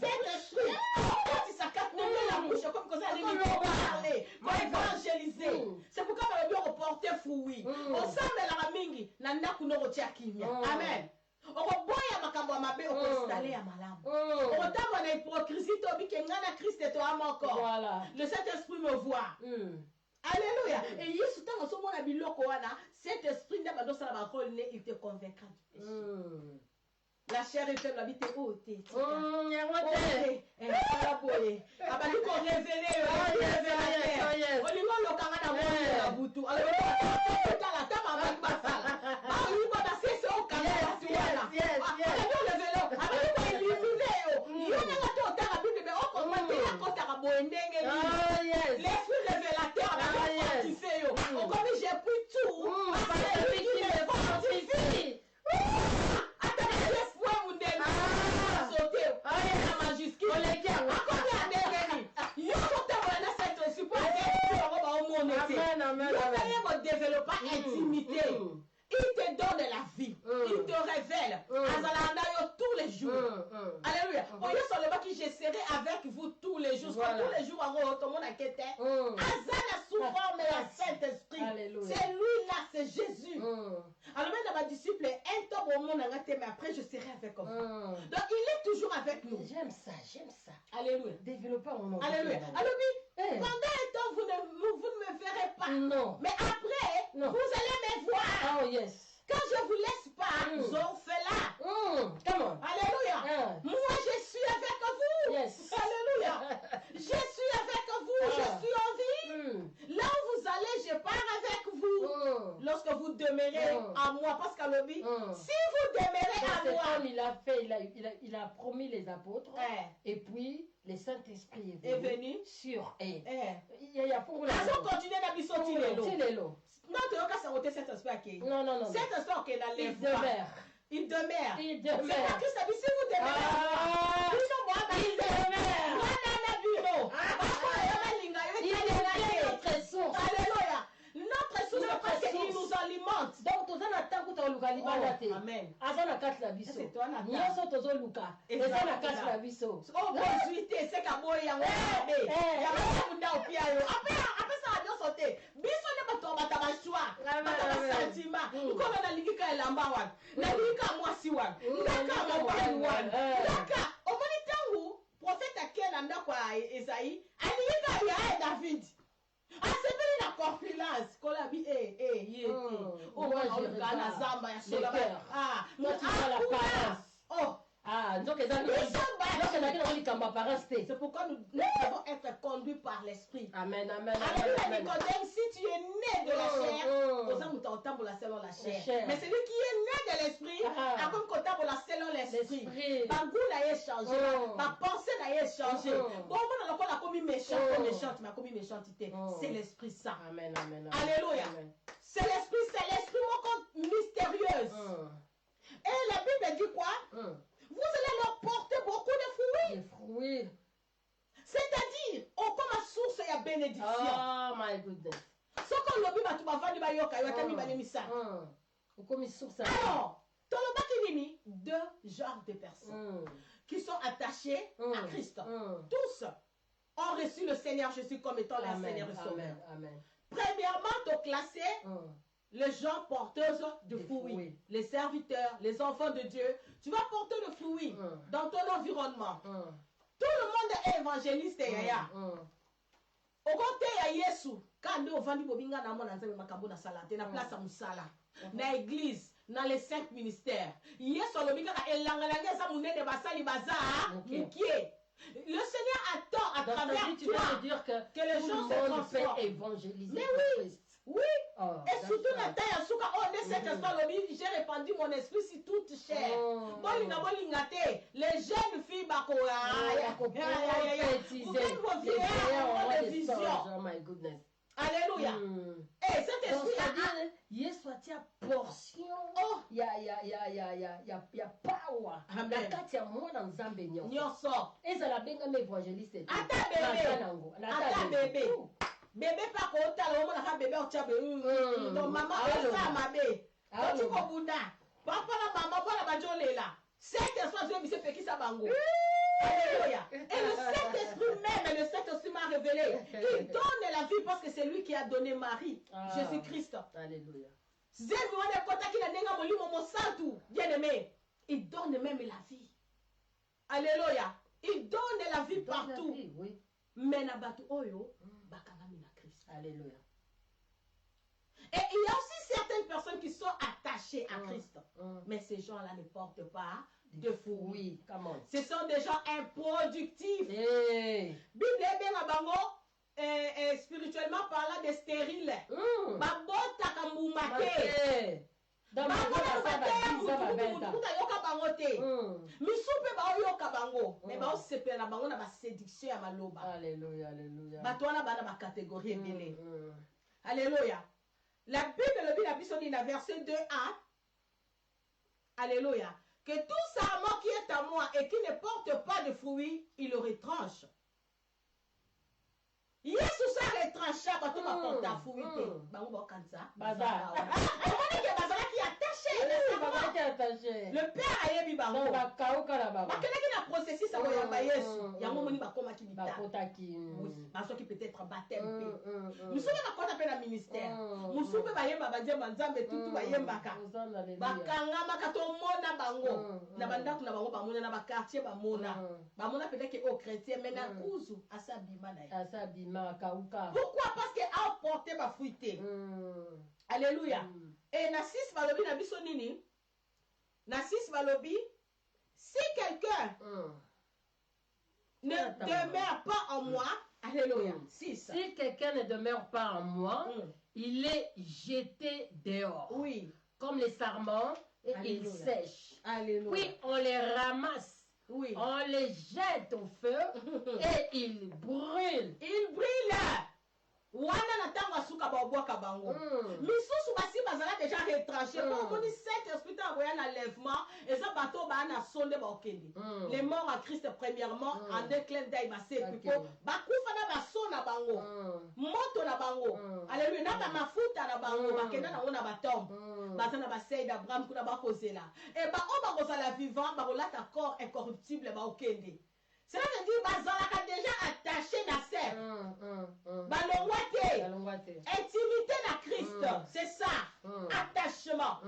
Saint-Esprit, quand il s'accate, ne met la bouche comme ça, il va parler, va évangéliser. C'est pourquoi on doit reporter fruit. Ensemble, la mingi, nanda kuno rotia kimia. Amen. Okoboya makambo mabe okostale ya malamu. Okotambo na hypocrisie to bikengana Christ et toi encore. Voilà. Le Saint-Esprit me voit. Alléluia. Et Yesu tant so mona biloko wana, cet esprit n'a pas de ça ba rôle il te convaincra du péché. La chair est faible, habite haut. L'esprit révélateur, j'ai pris tout. Développer intimité. Il te donne la vie. Il te révèle. Tous les jours. Alléluia. Qui je serai avec vous tous les jours. Tous les jours, tout le monde a quitté. Azana sous forme la Saint-Esprit. C'est lui là, c'est Jésus. Alors même dans ma disciple, un temps au monde mais après je serai avec vous. Donc il est toujours avec nous. J'aime ça. Alléluia. Développez mon nom. Alléluia. Alors oui, pendant un temps vous ne me verrez pas. Non. Mais après, vous allez me voir. Oh yes. Quand je vous laisse pas, j'en fais là. Come on. Alléluia. Moi, je suis avec vous. Yes. Alléluia. Je suis avec vous. Je vous demeurez en moi. Parce qu'à l'obbi, si vous demeurez Dans à ce moi. temps, il a promis les apôtres. Et puis, le Saint-Esprit est venu sur eux. Il y a pour la continuer à bisoti lelo. Non, tu n'as qu'à savoir cet aspect. Non, non, non. Cet aspect qui est là, il demeure. Il demeure. Il demeure. C'est pas Christ a dit, si vous demeurez à moi. Il demeure. Il est notre source. Alléluia. Notre source, parce qu'il nous alimente. Donc, tous en attendant que tu luka libanda te. Amen. Aza na kati la biso. C'est toi na kati. Nyonso tozo luka. Eza na kati la biso. Oh, consulter, c'est qu'à boy yango. Yango munda opia yo. Après ça, nyonso te. Biso ne bato bata ba choix. Bata ba sentiment. Nkona na lingika elamba wan. Na lingika mwasi wan. Ndaka mobile wan. Ndaka omoni tangu prophète akena ndako Esaïe. Alingika ya David. Asepeli na corpulence kolabi yete moi je regarde la zamba ya sola toi tu vois l'apparence donc c'est pourquoi nous devons être conduits par l'esprit. Amen, amen. Alléluia. Nicodème, si tu es né de la chair, aux hommes t'entendent la selon la chair. Mais celui qui est né de l'esprit, a comme comptable la selon l'esprit. Ma goût n'a changé, ma pensée n'a changé. Bon, on a commis méchant, méchante, ma commis méchantité. C'est l'esprit saint. Amen, amen. Alléluia. C'est l'esprit mystérieuse. Et la Bible dit quoi? Vous allez leur porter beaucoup de fruits. Des fruits. C'est-à-dire, on comme à source et à bénédiction. Oh my goodness. Ce qu'on l'a vu, tu vas vendre ma yoka, tu vas vendre ma source. Alors, dans le bas deux genres de personnes qui sont attachées à Christ. Tous ont reçu le Seigneur Jésus comme étant leur Seigneur et Sauveur. Premièrement, tu classer les gens porteuses de fruits, les serviteurs, les enfants de Dieu. Tu vas porter le fruit dans ton environnement. Tout le monde est évangéliste. Au côté de Yesu, quand on vend du bobinga na mona nzembe makambo na sala, na place à musala, na église, dans les 5 ministères. Yesu lobinga ka elanga za munene basali baza mukie. Le Seigneur attend à travers toi que les gens se transforment. Évangéliser. Mais oui. Oui, et surtout la taille à souka, oh, de cet instant, j'ai répandu mon esprit sur toute chair. Les jeunes filles, alléluia. Et cet esprit, Yesu atia portion. Il y a power. Na kati ya mwana nzambe nyonso. Ezala benga me évangéliste. Ata bébé. Bébé pas kota la mona ka bébé otia be donc maman ça mabe tu ko bunda papa la maman pour la bajolela cet esprit Dieu bise peki sa bango. Alléluia. Et le Saint-Esprit même, le Saint-Esprit m'a révélé qu'il donne la vie parce que c'est lui qui a donné Marie, Jésus-Christ. Alléluia. Bien-aimé, il donne même la vie. Alléluia. Il donne la vie partout. Oui. Mais nabatu oyo bakangami na Christ. Alléluia. Et il y a aussi certaines personnes qui sont attachées à Christ. Mais ces gens-là ne portent pas de fruits. Ce sont des gens improductifs. Bible bien bango spirituellement parlant des stériles. Babota kambumake. Misupe ba oyoka bango mais ba osepela na bango na ba séduction ya maloba. Alléluia, alléluia. Bato wana bana ba catégorie ebele. Alléluia. La Bible le dit la Bible dit dans verset 2a. Alléluia. Que tout sarment qui est à moi et qui ne porte pas de fruits, il le retranche. Yesu sa retrancha bato ba porte à fruits te. Bango ba kanza. Bazar. On que bazar qui attaché. Le père ayebi bango. Ba kauka la baba. Bakena ki na processus ça ya Yesu. Yango moni ba koma ki bita. Bakota ki. Baso ki peut-être baptême pe. Musupe ba kota pe na ministère. Musupe ba yemba ba nzemba nzambe tutu ba yembaka. Bakanga makato mona bango. Na bandaku na bango ba mona na ba quartier ba mona. Ba mona peut-être que au chrétien mais na kuzu asabima na. Asabima kauka. Pourquoi? Parce que a porté ba fruité. Alléluia. Et Nassis Balobi na biso nini? Nassis Balobi, si quelqu'un ne demeure pas en moi, Alléluia. 6. Si quelqu'un ne demeure pas en moi, il est jeté dehors. Oui. Comme les sarments, et il Alléluia. sèche. Alléluia. Puis on les ramasse, Oui. on les jette au feu et ils brûlent. Il brille. Wana na tango asuka baobwaka bango. Misusu basi bazala déjà retranché. Bon, on dit cet esprit envoyé un enlèvement et ça bateau ba na sonde ba okende. Les morts à Christ premièrement en déclin d'Aïe basé kuko bakufa na basona bango. Moto na bango. Alléluia na ba mafuta na bango bakenda na ona batombe. Bazana ba sey d'Abraham kuna ba kozela. Et ba o ba kozala vivant ba kolata corps incorruptible ba okende. Cela veut dire bazalaka déjà attaché na serre. Balongwate. Intimité na Christ. C'est ça. Attachement.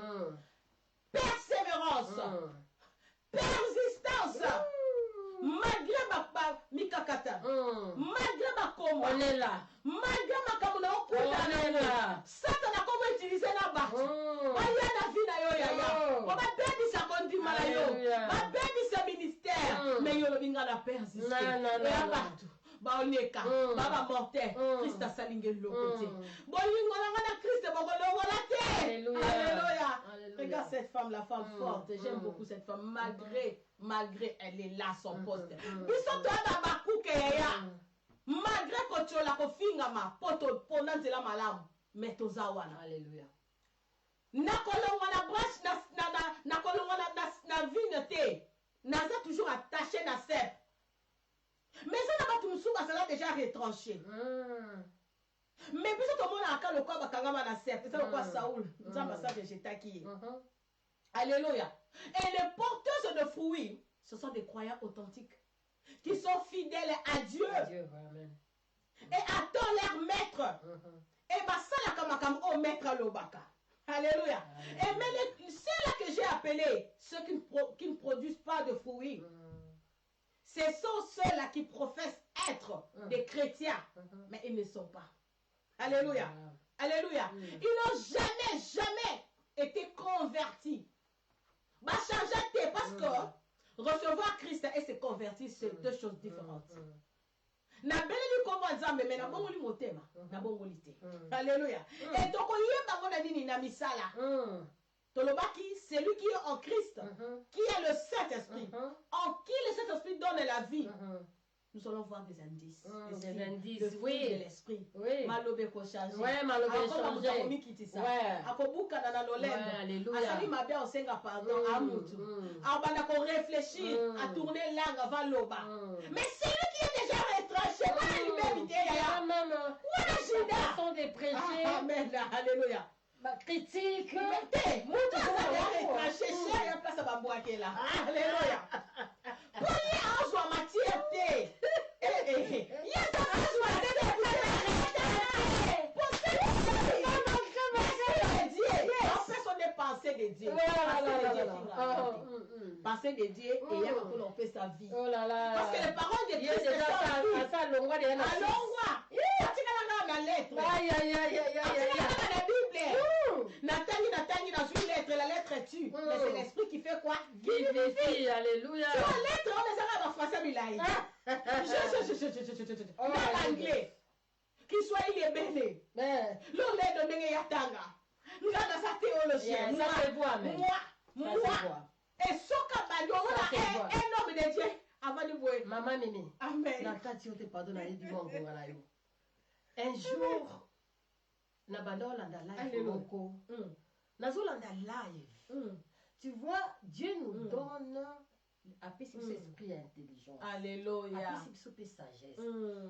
Persévérance. Persistance. Malgré ma mikakata. Malgré ma combat. On est là. Malgré ma kamuna On est là. Satan a comment utiliser na batu. Waya na vie na yo yaya. On va perdre sa condima na yo. Va perdre sa ministère. Mais yo binga na persister. Et batu. Baoneka. Baba mortel. Christ a salingé l'autre. Bolingo na Christ bokolo la terre. Alléluia. Regarde cette femme, la femme forte. J'aime beaucoup cette femme. Malgré elle est là, son poste. Biso toi na bakuke ya. Malgré que tu la kofingama poto pona nzela malamu mais tozawana. Alléluia. Nakolonga na branche nakolonga na vigne te. Naza toujours attaché na cep. Mais ça n'a pas tout souba, ça l'a déjà retranché. Mais puis tout le monde a quand le corps bakangama na cep, c'est quoi Saoul, nzamba ça que j'étais. Alléluia. Et les porteuses de fruits, ce sont des croyants authentiques qui sont fidèles à Dieu. Et attendent leur maître. Et bah ça là comme au maître l'obaka. Alléluia. Et mais ceux-là que j'ai appelés, ceux qui ne produisent pas de fruits, ce sont ceux-là qui professent être des chrétiens, mais ils ne sont pas. Alléluia. Alléluia. Ils n'ont jamais été convertis. Bah changer parce que recevoir Christ et se convertir, c'est deux choses différentes. Na beleli kombo nzambe mais na bongoli motema na bongoli te. Alléluia. Et donc yeba ngona nini na misala. Tolobaki, celui qui est en Christ, qui a le Saint-Esprit, en qui le Saint-Esprit donne la vie. Nous allons voir des indices. Des indices, le fruit de l'esprit. Oui. Malobe ko changer. Ouais, malobe changer. Ouais. Akobuka na lolendo. Alléluia. Asali mabe osenga pardon à mutu. Abanda ko réfléchir, à tourner langue avant loba. Mais celui qui est déjà retranché, voilà l'humanité yaya. Non. Voilà Judas. Ce sont des prêchés. Amen. Alléluia. Critique. Mutu asali retranché, cher ya place bambouake là. Alléluia. Poli azwa matière te. Pensée de Dieu. Pensée de Dieu et il y a qu'on fait sa vie. Oh là là. Parce que les paroles de Dieu, c'est ça. Longwa de la lettre. La Bible. Natani dans une lettre, la lettre tue. Mais c'est l'esprit qui fait quoi? Qui vérifie. Alléluia. Tu vois, lettre, on les a en français, Milaï. Dans l'anglais. Qu'il soit il est béni. L'on l'a donné Yatanga. Nous avons sa théologie. Moi. Et soka bando, on a un homme de Dieu avant de boire. Maman Mimi. Amen. Un jour, Nabanda Olanda live Moko. Nazolanda live. Tu vois, Dieu nous donne un esprit intelligent. Alléluia. Un sagesse.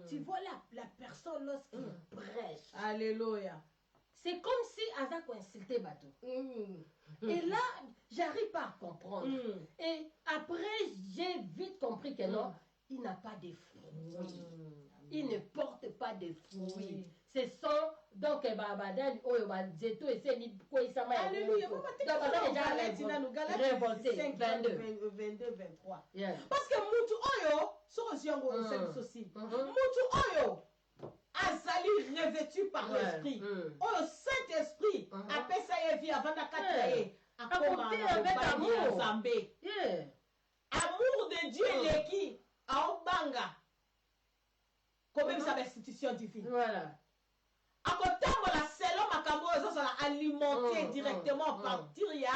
Tu vois la personne lorsqu'il prêche. Alléluia. C'est comme si Azak a insulté bateau. Et là, j'arrive pas à comprendre. Et après, j'ai vite compris que non, il n'a pas de fruits. Il ne porte pas de fruits. Ce sont donc Babadan, Oyobazeto et c'est quoi il s'en va. Alléluia. Donc, on a déjà révolté. 22, 23. Parce que Moutou Oyo, Moutou Oyo, Azali revêtu par l'esprit. Oyo Saint-Esprit, après ça y est vie avant d'akataye. Avec amour. Amour de Dieu, l'équipe, à Obanga. Comme même sa restitution divine. Voilà. Akotambola selon makambo ezozala alimenté directement partir ya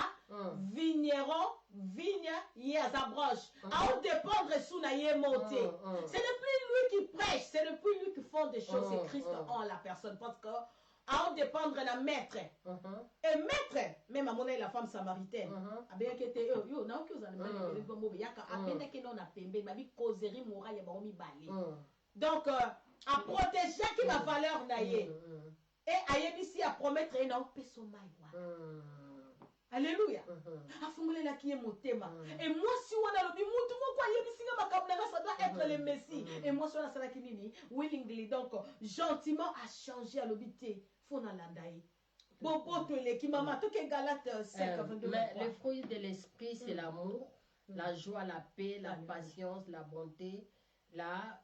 vigneron vigne ye aza branche ao dépendre sous na ye monté. Ce n'est plus lui qui prêche, c'est le plus lui qui font des choses, c'est Christ en la personne parce que ao dépendre na maître. Et maître même à mon la femme samaritaine abeka était yo na oki ozana mali bombo yaka apenda ke non apembe babi causerie morale ya ba mi balé. Donc à protéger qui va valeur na ye. Et ayebisi à promettre et non pesomai. Alléluia. Afungule la qui est motema. Et moi si on a le bimutu moko ayebisi nga makamna ça doit être le Messie. Et moi sur la sala kinini willingly donc gentiment à changer à l'obité fona landaï. Bobo to le ki mama to ke Galates 5:22. Mais le fruit de l'esprit c'est l'amour, la joie, la paix, la patience, la bonté, la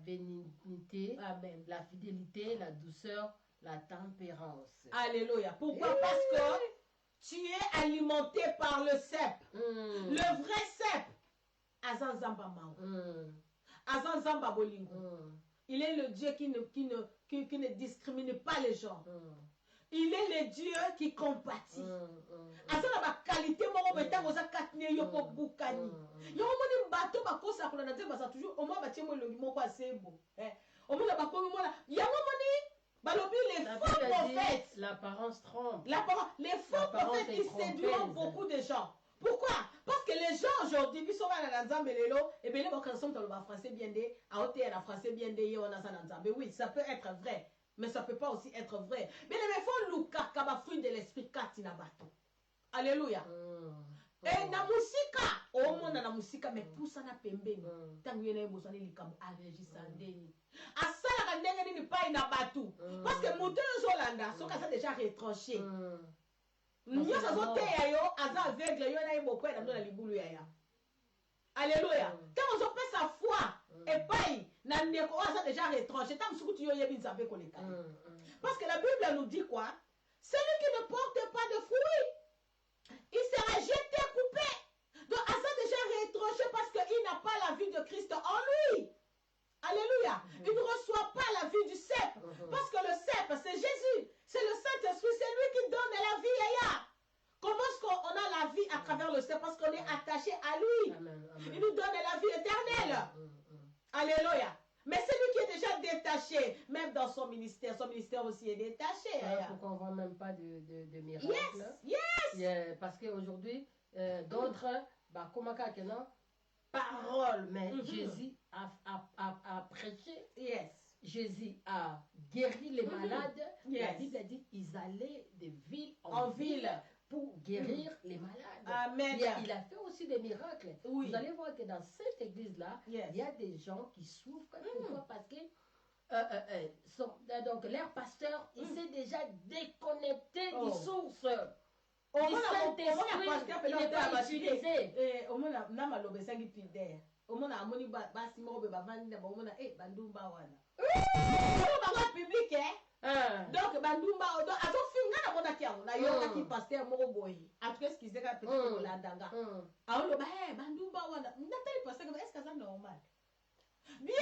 bénignité, Amen. la fidélité, la douceur, la tempérance. Alléluia. Pourquoi? Parce que tu es alimenté par le cep. Le vrai cep. Azanzamba Mao. Azanzamba Bolingo. Il est le Dieu qui ne discrimine pas les gens. Il est le Dieu qui compatit. Azana ba qualité moko beta koza katne yo po bukani. Yo moni bato ba kosa ko na te ba toujours au moins ba tiemo longi moko asebo. Au moins ba ko mona ya moni balobi les faux prophètes. L'apparence trompe. Les faux prophètes qui séduiront beaucoup de gens. Pourquoi? Parce que les gens aujourd'hui, ils sont dans Nzambe lelo, et bien les gens qui sont dans le français bien des, à hauteur à français bien des, on a ça dans Nzambe. Oui, ça peut être vrai, mais ça peut pas aussi être vrai. Mais les faut Luka kaba fruit de l'esprit katina bato. Alléluia. Et na musika, au monde na musika mais poussa na pembeni. Tangu yene bosani likambo enregistrande. Asala ka ndenge ni pa ina batu. Parce que moto zolanda, soka ça déjà retranché. Nous avons été yo aza aveugle yo na iboko na ndona libulu ya. Alléluia. Quand on fait sa foi et paye na ndeko aza déjà retranché, tam sukutu yo yebi nzambe koleka. Parce que la Bible nous dit quoi? Celui qui ne porte pas de fruits, il sera jeté, coupé. Donc aza déjà retranché parce qu'il n'a pas la vie de Christ en lui. Alléluia. Il ne reçoit pas la vie du cep. Parce que le cep, c'est Jésus. C'est le Saint-Esprit. C'est lui qui donne la vie. Comment est-ce qu'on a la vie à travers le cep? Parce qu'on est attaché à lui. Il nous donne la vie éternelle. Alléluia. Mais c'est lui qui est déjà détaché. Même dans son ministère aussi est détaché. Pourquoi on ne voit même pas de miracles? Yes. Parce qu'aujourd'hui, d'autres, comment parole, mais Jésus a prêché. Yes. Jésus a guéri les malades. La Bible a dit qu'ils allaient de ville en ville pour guérir les malades. Amen. Il a fait aussi des miracles. Oui. Vous allez voir que dans cette église-là, il y a des gens qui souffrent quelquefois parce que donc leur pasteur, il s'est déjà déconnecté des sources. Du Saint-Esprit, il n'est pas utilisé. Au moins, na malobe sangi pilder. Au moins, amoni basi moko be bavandi na bomona bandumba wana. Ba public donc bandumba donc azo finga na mona kiango na yoka ki pasteur moko boy. En tout cas ce qui s'est fait pour la danga. Aolo ba bandumba wana. Nathalie pasteur est-ce que c'est normal? Bien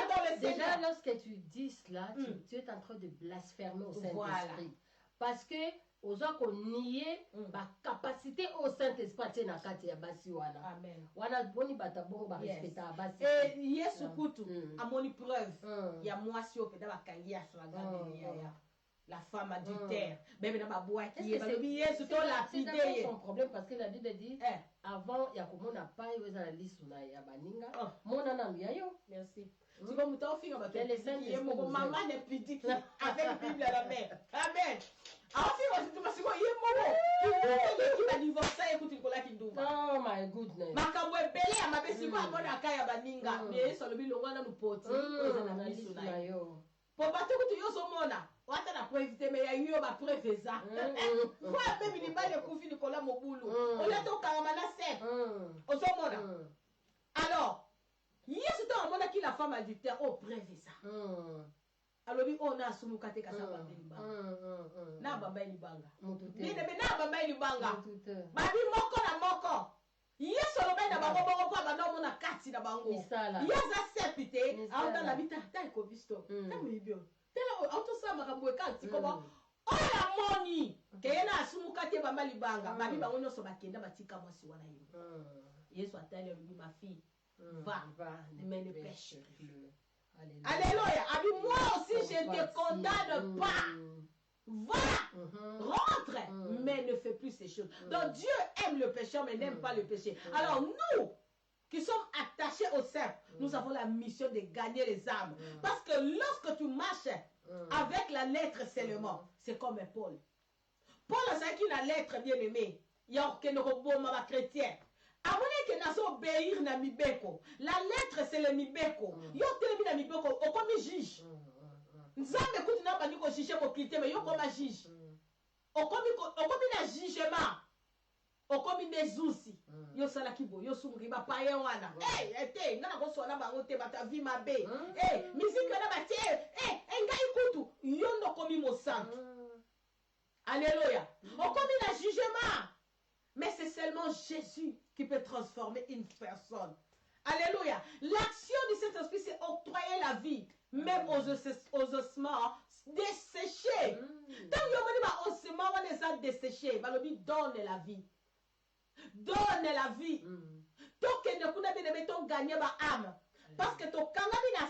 dans le Seigneur. Déjà lorsque tu dis cela, tu es en train de blasphémer au Saint-Esprit. Parce que aux gens qu'on niait la capacité au Saint-Esprit na kati ya basi wana. Amen. Wana boni batabongo ba respecter basi. Et Yesu kutu amoni preuve ya mwasi o peda bakangi ya swaga ya la femme adultère. Bébé na babwa ki ba lobi Yesu to lapide. C'est son problème parce que la Bible dit avant ya komona pa yo za la liste na ya baninga. Mona na yo. Merci. Tu vas me t'offrir un bateau. Mon maman n'est plus dit avec Bible à la main. Amen. Oh my goodness. Makambo ebele ya mabesi ko amona kaya baninga mais so lobi longwana nu poti eza na lisu na yo. Po bato kutu yo so mona wata na preuve me ya yo ba preuve za. Kwa baby ni bale kufi ni kola mobulu. Ola to kama na sep. O so mona. Alors Yesu to amona ki la femme adultère o preuve ça. Alobi ona asumuka te kasa ba mbeli na bamba libanga. Bien be na bamba libanga. Babi moko na moko. Yesu alobai na bango bongo po abanda omona kati na bango. Misala. Yaza sepi te Misala. aota na bita ta ekobisto. Ta moyibio. Tela autosala makambo ekati koba oyo amoni ke ye na asumuka te bamba libanga babi bango nyonso bakenda batika mwasi wana ye. Yesu atali alobi ma fille va mais ne pêche plus. Alléluia. Abi moi aussi je te condamne pas. Va, rentre, mais ne fais plus ces choses. Donc Dieu aime le pécheur, mais n'aime pas le péché. Alors nous, qui sommes attachés au cercle, nous avons la mission de gagner les âmes. Parce que lorsque tu marches avec la lettre seulement, c'est comme un Paul. Paul, c'est une lettre bien aimée. Il y a aucun robot, ma chrétien. Avant que nous obéir na mibeko. La lettre, c'est le mibeko. Yo telebi na mibeko, au comme juge. Nzambe kuti na bandi ko juger ko krité mais yo comme juge. Okomi na jugement. Okomi nezusi. Yo sala kibo, yo sumuki ba paye wana. Ete, ngana ko sona bango te bata vi mabe. Musique na ba tie. Ngai kutu, yo ndo komi mo santo. Alléluia. Okomi na jugement. Mais c'est seulement Jésus qui peut transformer une personne. Alléluia. L'action du Saint-Esprit, c'est octroyer la vie. Même aux ossements desséchés. Tant que les ossements sont desséchés, donne la vie. Donne la vie. Donc, ne pas gagner ma âme. Parce que ton kangabi na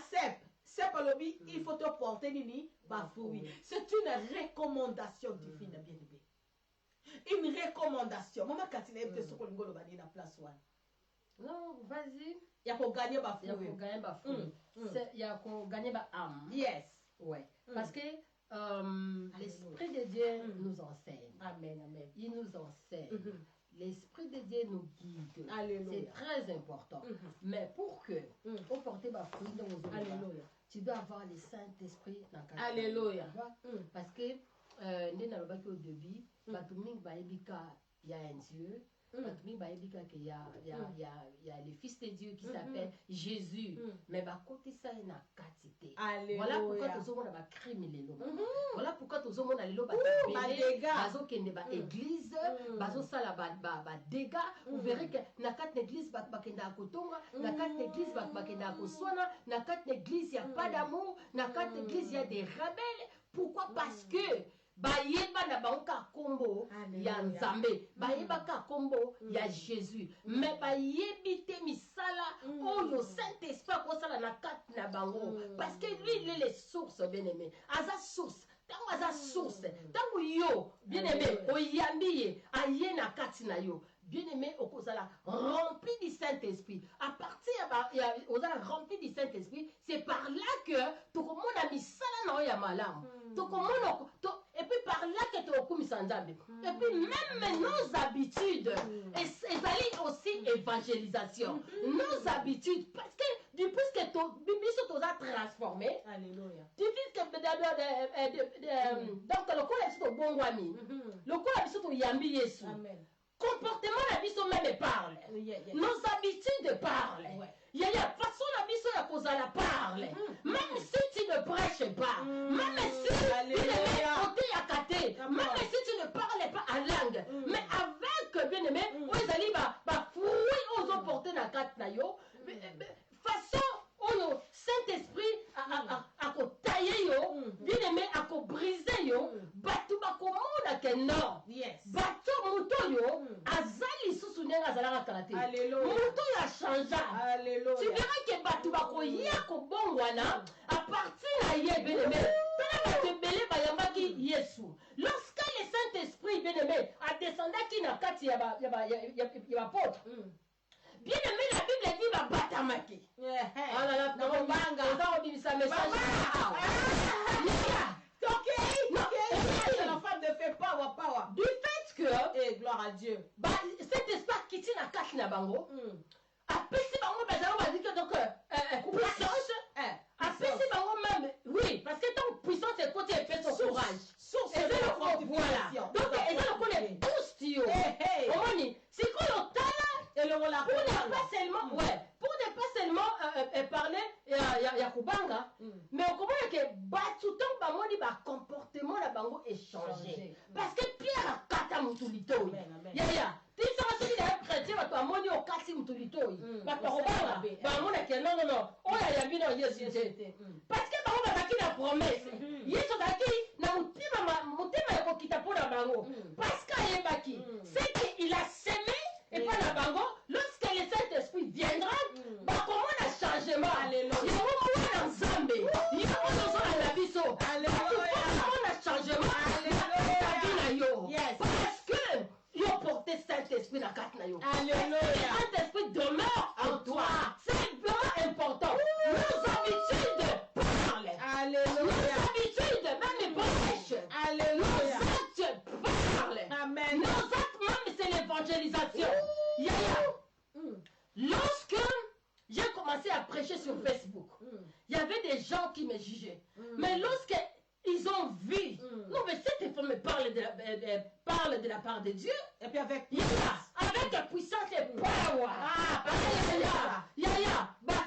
sep alobi, il faut te porter nini fruit. C'est une recommandation divine, bien aimé. Une recommandation. Maman Katina est ce qu'on a dit dans place one. Non, vas-y. Il y a pour gagner ma fruit. Il y a pour gagner ma fruit. Il y a pour gagner ma âme. Yes. Ouais. Parce que l'Esprit de Dieu nous enseigne. Amen, amen. Il nous enseigne. L'Esprit de Dieu nous guide. C'est très important. Mais pour que on porte ma fruit dans vos Alléluia. Tu dois avoir le Saint-Esprit dans ta vie. Alléluia. Parce que au début, il y a un Dieu. Il y a le Fils de Dieu qui s'appelle Jésus. Mais côté ça, il y a quantité. Voilà pourquoi nous avons des crimes. Voilà pourquoi nous avons des église, dégâts. Vous verrez que dans quatre églises, il n'y a pas d'amour. Dans quatre églises, il y a des rebelles. Pourquoi? Parce que bayeba na banka kombo ya nzambe bayeba ka kombo ya Jésus mais bayebi te misala oyo Saint-Esprit ko sala na kati na bango parce que lui il est les sources bien-aimé aza source tango aza source tango yo bien-aimé oyambi aye na kati na yo bien-aimé okozala rempli du Saint-Esprit à partir ozala rempli du Saint-Esprit c'est par là que to komona misala na ya malamu to komona et puis par là que tu as et puis même nos habitudes, et ça aussi évangélisation. Nos habitudes, parce que depuis que ton Bible t'a transformé, depuis que donc le corps est au bon wami, le corps est au yambi yesu. Comportement la vie même parle. Nos habitudes parlent. Il y a façon la vie sur la cause la parle. Même si tu ne prêches pas, même si même si tu ne parles pas en langue, mais avec bien aimé, vous allez fruit aux porter la carte na yo, façon au Saint-Esprit à tailler yo, bien aimé à briser yo, batu bakomona que non, batu muto yo, azali sousunye azala kalate, muto ya changea, tu verras que batu bakoya ko bongwana à partir na ye bien aimé. Lorsque le Saint-Esprit bien-aimé a descendu qui n'a qu'à y a apôtre. Bien-aimé, la Bible dit va batamaki. Ah là là, on va dire ça message. La femme ne fait power. Du fait que gloire à Dieu. Cet espace qui tient à quatre na bango. Après si bango bazalo va dire que donc puissance. Après si bango même oui, parce que ton puissance c'est côté fait son courage. Voilà. Donc, et ça, on connaît boost you. C'est quoi le talent? Pour ne pas seulement, pour ne pas seulement parler, il y a Kubanga, mais on comprend que tout le temps, le comportement de Bango est changé. Parce que Pierre a kata mutulito. Tu sais, c'est un chrétien, bamoni okati mutulitoi Basala be. bamona ke non non non oyo ayambi na yesu te parce que bango bazalaki na promesse yesu azalaki na motema ekokita mpo na bango parce que ayebaki c'est qu'il a semé epai na bango lorsque le Saint-Esprit viendra bakomona changement yango mwana nzambe yo oyo ozolanda biso bakomona changement na vie na yo parce que yo porte Saint-Esprit na kati na yo. Alléluia. Saint-Esprit demeure en toi. C'est vraiment important. Nos habitudes parlent. Alléluia. Nos habitudes, même les prêches. Alléluia. Nos actes parlent. Amen. Nos actes, même c'est l'évangélisation. Lorsque j'ai commencé à prêcher sur Facebook, il y avait des gens qui me jugeaient. Mais lorsque ils ont vu, non mais cette femme parle de la part de Dieu, Et puis avec avec puissance et power.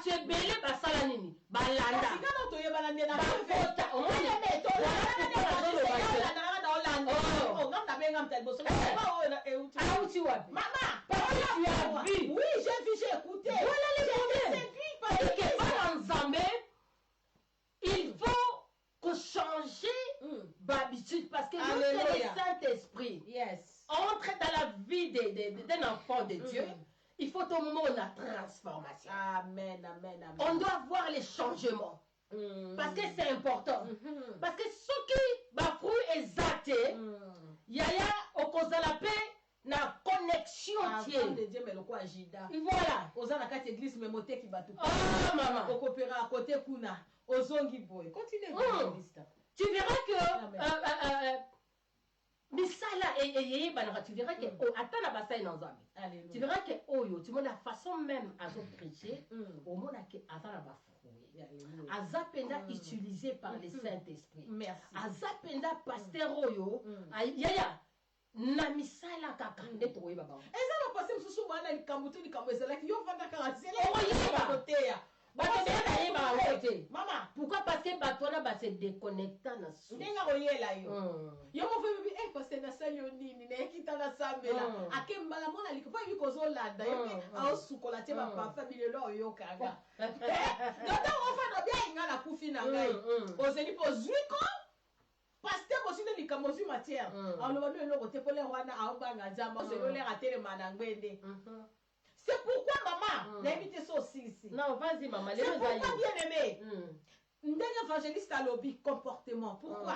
Tu es belé, basala nini, balanda. Auti wapi? Maman, Tu as vu? oui, j'ai vu, j'ai écouté. Voilà les problèmes. séduit par Et le que dans Nzambe, il faut que changer d'habitude parce que lorsque le Alléluia. Saint-Esprit Yes. entre dans la vie d'un enfant de Dieu, il faut au moment la transformation. Amen, amen, amen. On doit voir les changements parce que c'est important. Parce que ce qui va fruit exact, yaya okozala pe na connexion Avant tie. de dire mais le quoi Jida. Voilà. Oza na kati église mais moté qui batu. Oh maman. Okopera à côté kuna. Ozongi boy. Continue l'évangéliste. Tu verras que Amen. misala et banara, tu verras que attends la bataille dans Nzambe. Alléluia. Tu verras que oyo, tu vois la façon même à se prêcher, au monde que azala ba fruit. Alléluia. Azapenda utilisé par le Saint-Esprit. Merci. Azapenda pasteur oyo, yaya na misala kaka nde toyeba bango. Eza ba passer mususu bwana likambo to likambo ezalaki yo vanda kala zela. Oyeba. Côté ya. Bato bayeba bango te. Mama, Pourquoi? Parce que bato wana base déconnecta na so. ndenga oyela yo. Yo mo fe bibi passer na sali yo nini na ekita na sambela. Ake mbala mona likopa yi kozolanda yo a osukola te ba pa famille lo yo kanga. Dota o fa no bia inga na kufi na ngai. Ozeli po zwiko. Pasteur aussi de likambo zu matière. Aloba no eloko te pole wana a obanga nzamba ozeli le ratele manangwende. C'est pourquoi maman, n'invite ça aussi ici. Non, vas-y maman, les C'est pourquoi amis. bien aimé. Ndenge évangéliste à lobby comportement. Pourquoi?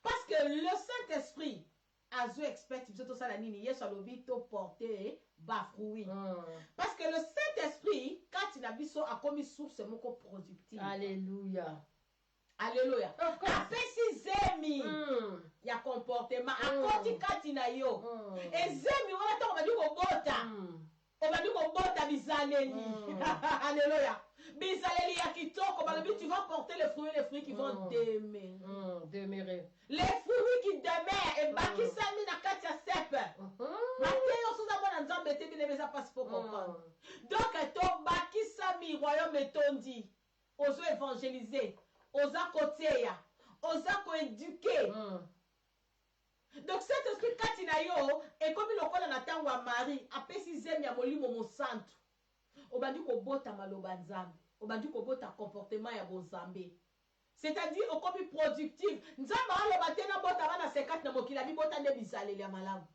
Parce que le Saint-Esprit a zo expert tout ça la nini yes à lobby to porter ba fruit. Parce que le Saint-Esprit quand il a biso a commis source moko productive. Alléluia. Alléluia. Apesi zemi ya comportement akoti kati na yo. Et zemi wana to badi ko bota. Obadi ko bota bizaleli. Alléluia. Bizaleli ya kitoko balobi tu vas porter les fruits qui vont demeurer. Demeurer. Les fruits qui demeurent et bakisami na kati ya sepe. Mateyo soza mona nzambe te bine beza passe pour comprendre. Donc to bakisami royaume etondi. Ozo évangéliser, oza koteya, oza ko éduquer. Donc cet esprit kati na yo et comme il okola na tango ya Marie apesi zemi ya molimo mosantu. Obandi ko bota maloba nzambe, obandi ko bota comportement ya bonzambe. C'est-à-dire okomi productif. Nzambe aloba te na bota bana 50 na mokila bi bota nde bizaleli ya malamu.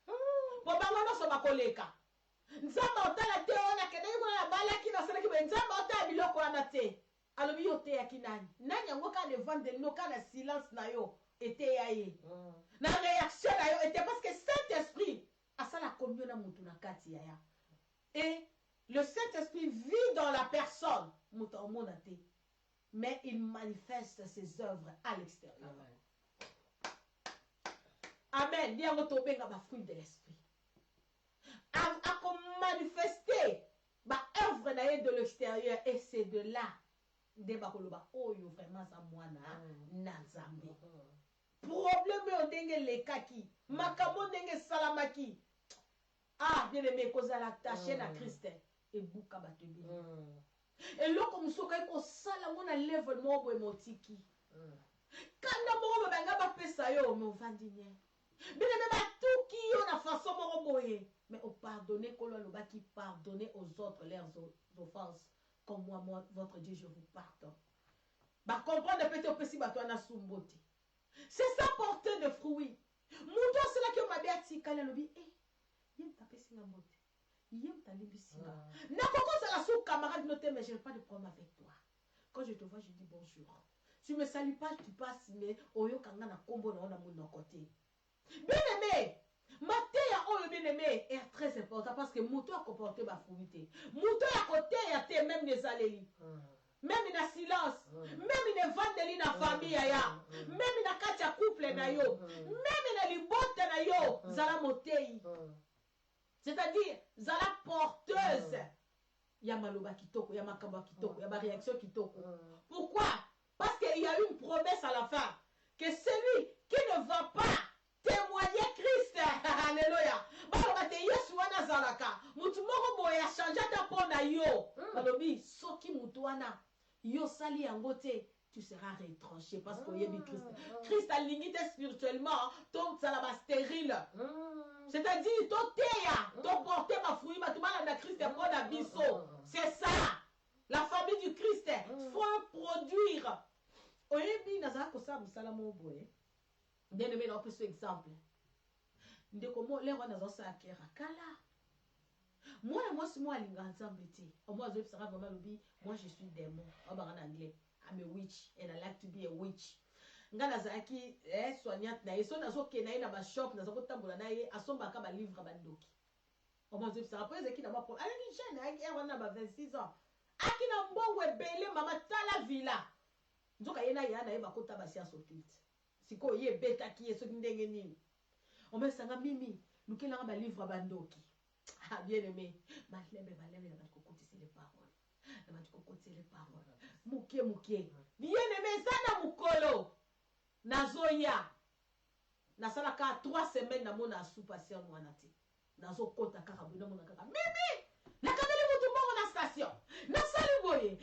Po bango no so bakoleka. Nzambe otala te ona kende ko na balaki na salaki be nzambe otala biloko wana te. Alobi yo te ya kinani. Nani yango ka ne vendre no ka na silence na yo était ya ye. Na réaction na yo était parce que Saint-Esprit a ça la commune na mutu na kati ya ya. Et le Saint-Esprit vit dans la personne. Mutu omona te. Mais il manifeste ses œuvres à l'extérieur. Amen. Bien benga ba fruit de l'esprit. A comme manifester ba œuvre na de l'extérieur et c'est de là de ba koloba oyo vraiment ça mwana na Nzambe. Problème o ndenge lekaki, makambo ndenge salamaki. Ah, bien aimé kozala taché na Christ et buka batebi. Et loko musoka ko sala mona level mo bo emotiki. Kanda mo banga ba pesa yo mo vandinye. Bien aimé ba tuki yo na façon moroboye. Mais au pardonner, qui pardonner aux autres leurs offenses. Comme moi, votre Dieu, je vous pardonne. Bah, comprendre peut-être au petit bateau na sumbote. C'est ça porter de fruits. Mouton, c'est là que m'a bien dit, quand elle dit, eh, yem tapé singa mbote. Yem talibi singa. Na koko ça la sous camarade noté, mais je n'ai pas de problème avec toi. Quand je te vois, je dis bonjour. Tu me salues pas, tu passes, mais oyo kanga na kombo na on a mon côté. Bien aimé, Matéa oyo bien aimé est très important parce que mouton a comporté ma fruité. Mouton a côté a té même des alélis. Même in a silence, même in a vandeli na famille ya, même in a katia couple na yo, même in a libote na yo, zala motei. C'est-à-dire, zala porteuse. Ya maloba kitoko, ya makamba kitoko, ya ma réaction kitoko. Pourquoi? Parce qu'il y a une promesse à la fin que celui qui ne va pas témoigner Christ, alléluia. Baloba te yesu wana zalaka, mutu moko boye a changé ta pona yo. Balobi soki mutu wana yo sali yango te, tu seras retranché parce qu'il y a Christ. Christ a limité spirituellement, donc ça va stérile. C'est-à-dire, ton teya, ton porter ma fruit, ma toumana na Christ est bon abisso. C'est ça. La famille du Christ, faut produire. Oyebi nazala kosa musala mo boye. Bien aimé, on peut ce exemple. Ndeko mo le wana zosa akera kala. Moi si moi linga ensemble te. Moi je sera vraiment lobi, moi je suis démon. On va en anglais. I'm a witch and I like to be a witch. Ngana zaki soignante na yeso nazo kenaye na ba shop nazo kotambola na ye asomba ka ba livre bandoki. Moi je sera pas ezeki na ma pour. Allez ni jeune aki wana ba 26 ans. Aki na mbongo ebele mama tala villa. Nzoka yena yana ye bakota ba science occulte. Siko ye beta ki yeso ndenge nini. On me sanga mimi, lukela ba livre bandoki. Ah, bien aimé, malembe na bakokotisi les paroles. Na bakokotisi les paroles. Muke. Bien aimé sana mukolo. Nazoya. Nasala ka 3 semaines na mona sous patient wana te. Nazo kota kaka buna mona kaka. Mimi, nakabeli mutu mbongo na station. Nasali boye.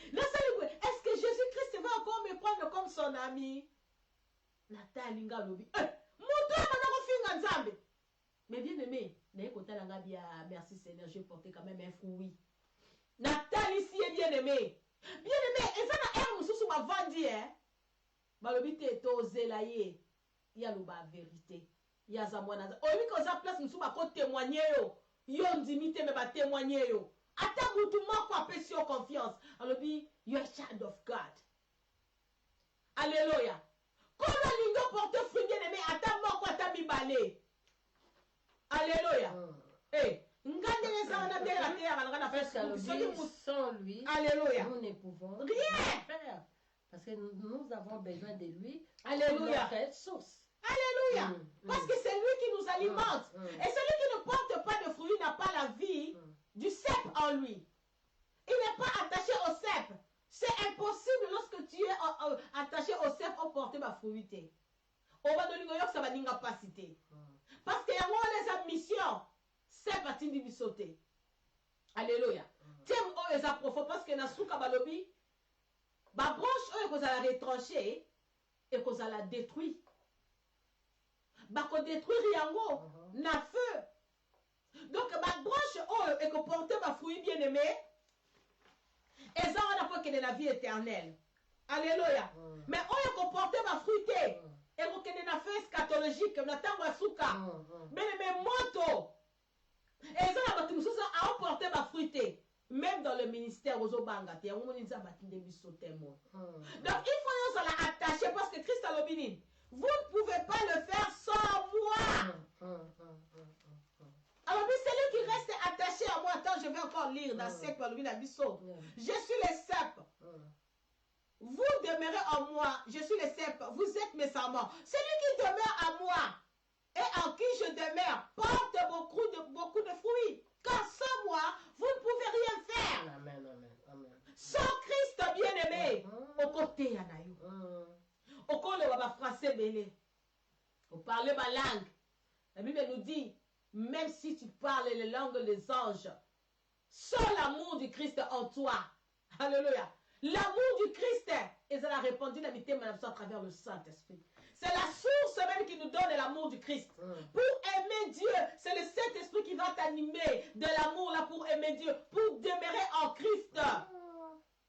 Est-ce que Jésus-Christ va encore me prendre comme son ami? Nathalie Ngalobi. Mutu amana finga nzambe. Mais bien aimé, merci Seigneur, j'ai porté quand même un fruit. Nathalie ici est bien aimé. Bien aimé, et ça n'a rien sous ma vendi, hein. Malobite to zelaye. Il y a la vérité. Il y a zamwana. Au lieu que ça place nous ma côté témoigner yo. Yo ndimité me ba témoigner yo. Ata mutu moko apesi sur confiance. Alobi, you are a child of God. Alléluia. Quand la lingo porte fruit bien aimé, ata moko ata mibale. Alléluia. Sans lui, alléluia, nous ne pouvons rien faire. Parce que nous avons besoin de lui. Alléluia. Notre source. Alléluia. Parce que c'est lui qui nous alimente. Et celui qui ne porte pas de fruits n'a pas la vie du cep en lui. Il n'est pas attaché au cep. C'est impossible lorsque tu es attaché au cep pour porter ma fruité. On va donner ça va n'inga pas citer. Parce qu'il y a les mission, c'est parti du sauter. Alléluia. Thème o les profond parce que na souka balobi, ba branche o qu'on a retranché et qu'on a la détruit. Ba ko détruire yango na feu. Donc ba branche o et qu'on porter ma fruit bien aimé. Et ça on a pas que de la vie éternelle. Alléluia. Mais on qu'on porter ma fruité. Et qu'on ait une affaire eschatologique, on attend à souka. Mais moto. Et ça, on a emporté ma fruité. Même dans le ministère aux Obanga, on a dit donc il faut nous attacher parce que Christ a l'obéni. Vous ne pouvez pas le faire sans moi. Alors, celui qui reste attaché à moi, attends, je vais encore lire dans 5 par le je suis le cep. Vous demeurez en moi, je suis le cep, vous êtes mes serments. Celui qui demeure à moi et en qui je demeure porte beaucoup de fruits. Car sans moi, vous ne pouvez rien faire. Amen. Sans Christ bien-aimé, au côté Yanayo. Au côté de français belé. Vous parlez ma langue. La Bible nous dit, même si tu parles les langues des anges, sans l'amour du Christ en toi. Alléluia. L'amour du Christ, et ça a répondu la vérité à travers le Saint-Esprit. C'est la source même qui nous donne l'amour du Christ. Pour aimer Dieu, c'est le Saint-Esprit qui va t'animer de l'amour là pour aimer Dieu, pour demeurer en Christ.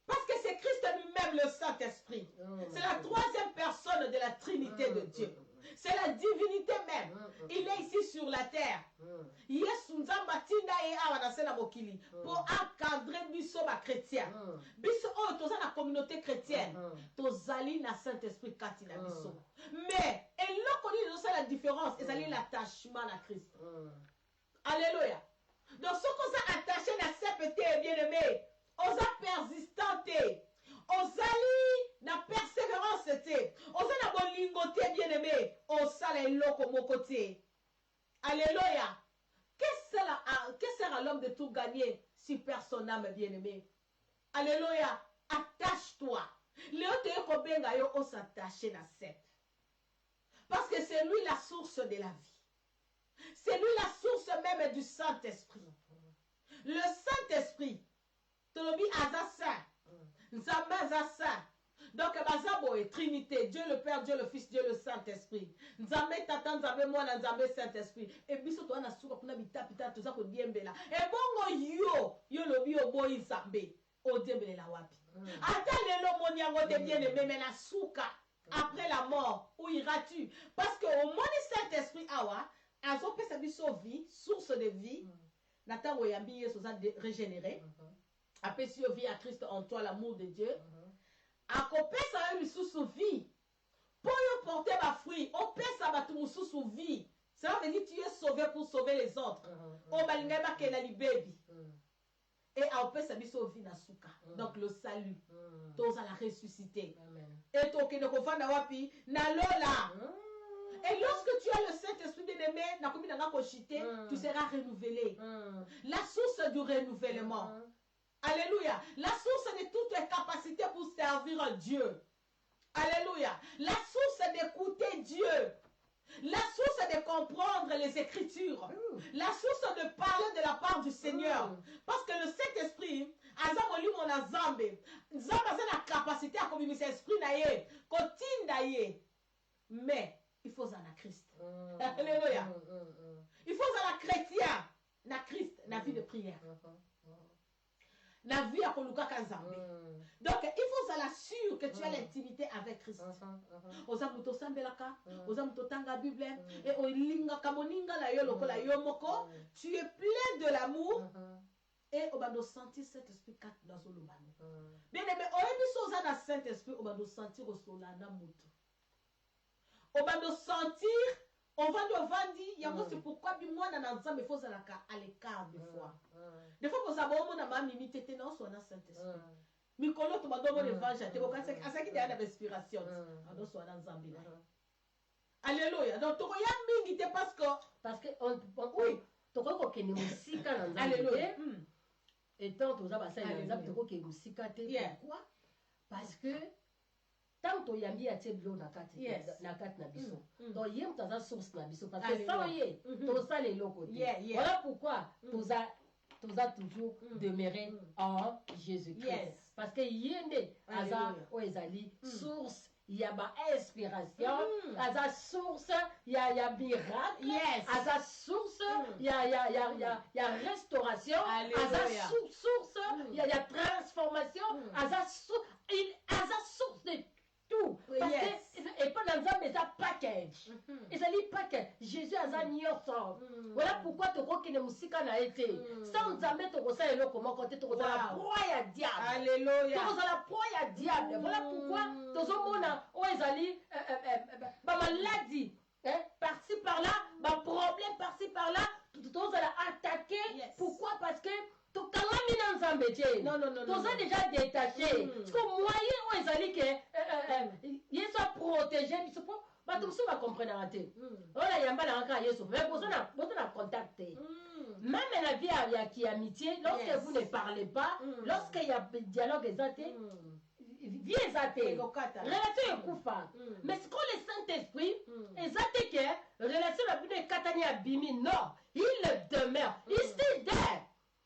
Parce que c'est Christ lui-même le Saint-Esprit. C'est la troisième personne de la Trinité de Dieu. C'est la divinité même. Il est ici sur la terre. Yesu nzamba tinda ye awa na sena mokili pour encadrer biso ba chrétien. Biso oyo toza na communauté chrétienne. Tozali na Saint-Esprit kati na biso. Mais eloko nini ezosala la différence ezali l'attachement à Christ. Alléluia. Donc ce qu'on s'est attaché na CPT bien-aimé, osa persistant te. Ozali na persévérance te. Oza na bolingo te bien-aimé. Osala eloko moko te. Alléluia. Que sert à l'homme de tout gagner si personne n'aime bien-aimé? Alléluia. Attache-toi. Léo te kobenga yo o s'attacher na cette. Parce que c'est lui la source de la vie. C'est lui la source même du Saint-Esprit. Le Saint-Esprit, tolobi aza saint. Nzambe aza saint. Donc, bazabo est Trinité, Dieu le Père, Dieu le Fils, Dieu le Saint-Esprit. Nzambe tata, Nzambe mwana, Nzambe Saint-Esprit. Et biso to ana suka kuna bitapita to za ko diembela. Et bongo yo lobi oboyi Nzambe o diembela wapi. Ata lelo moniango te bien aimé mais na suka après la mort où iras-tu? Parce que au moins le Saint-Esprit awa azo pesa biso vie, source de vie. Natango yambi yeso za régénéré. Après si vie à Christ en toi l'amour de Dieu. Akopesa yo lisusu vie. Pour yo porter ma fruit, on pesa batu mususu vie. Ça veut dire tu es sauvé pour sauver les autres. O balinga ba ke na libebi. Et apesa biso vie na suka. Donc le salut. Toza la ressuscité. Et to ke ne kofanda wapi na lola. Et lorsque tu as le Saint-Esprit bien-aimé, na komi na koshite, tu seras renouvelé. La source du renouvellement. Alléluia. La source de toutes les capacités pour servir Dieu. Alléluia. La source d'écouter Dieu. La source de comprendre les Écritures. La source de parler de la part du Seigneur. Parce que le Saint-Esprit, azamoli mon azambe. Nzambe a la capacité à communiquer l'esprit naye, kotinda ye. Mais il faut en Christ. Alléluia. Il faut en chrétien. Na Christ, na vie de prière. La vie à Koluka Kazambe. Donc, il faut s'assurer que tu as l'intimité avec Christ. Oza muto sambelaka, oza muto tanga Bible, et olinga kamoninga la yo loko la yo moko, tu es plein de l'amour, et on va nous sentir cet esprit kat dans son lomano. Bien aimé, on est mis dans Saint-Esprit, on va nous sentir au solana muto. On va nous sentir. On va nous vendre, il y a c'est pourquoi moi dans l'ensemble il faut à l'écart des fois. Des fois pour savoir mon ama mimi tete non soit dans Saint-Esprit. Mikolo to madomo le vanja te boka c'est à ça qui a respiration. On soit dans Zambie. Alléluia. Donc to ya mingi te parce que oui, to ko kene musika na Zambie. Alléluia. Et tant to za ba ça na Zambie to ko ke musika te. Pourquoi? Parce que tant que yambi a teblo na kati na biso. Donc yem taza source na biso parce que sans yé to ça les locaux. Voilà pourquoi toza toujours demeurer en Jésus-Christ. Parce que yende aza o ezali source ya ba inspiration, aza source ya miracle, aza source ya restauration, aza source ya transformation, aza source de tout. Parce que, et pas dans un mais ça package. Et ça dit package. Jésus a un nyonso. Voilà pourquoi tu crois qu'il est musika na été. Sans jamais te conseiller le comment quand tu te la proie à diable. Alléluia. Tu la proie à diable. Voilà pourquoi tu as mona o ezali ba maladie, par-ci par là, ba problème par-ci par là, tu as attaquer. Pourquoi? Parce que non, tu as déjà détaché. Parce que moyen où ils allaient que ils soient protégés, ils sont pas tout ça va comprendre. Voilà, il y a pas d'encore Yesu. Mais vous en contacté. Même la vie avec amitié, lorsque vous ne parlez pas, lorsqu'il y a dialogue exaté, vie exaté, relation est coupa. Mais ce qu'on le Saint-Esprit, exaté que relation la vie de Katani à Bimi, non, il demeure, il se dé.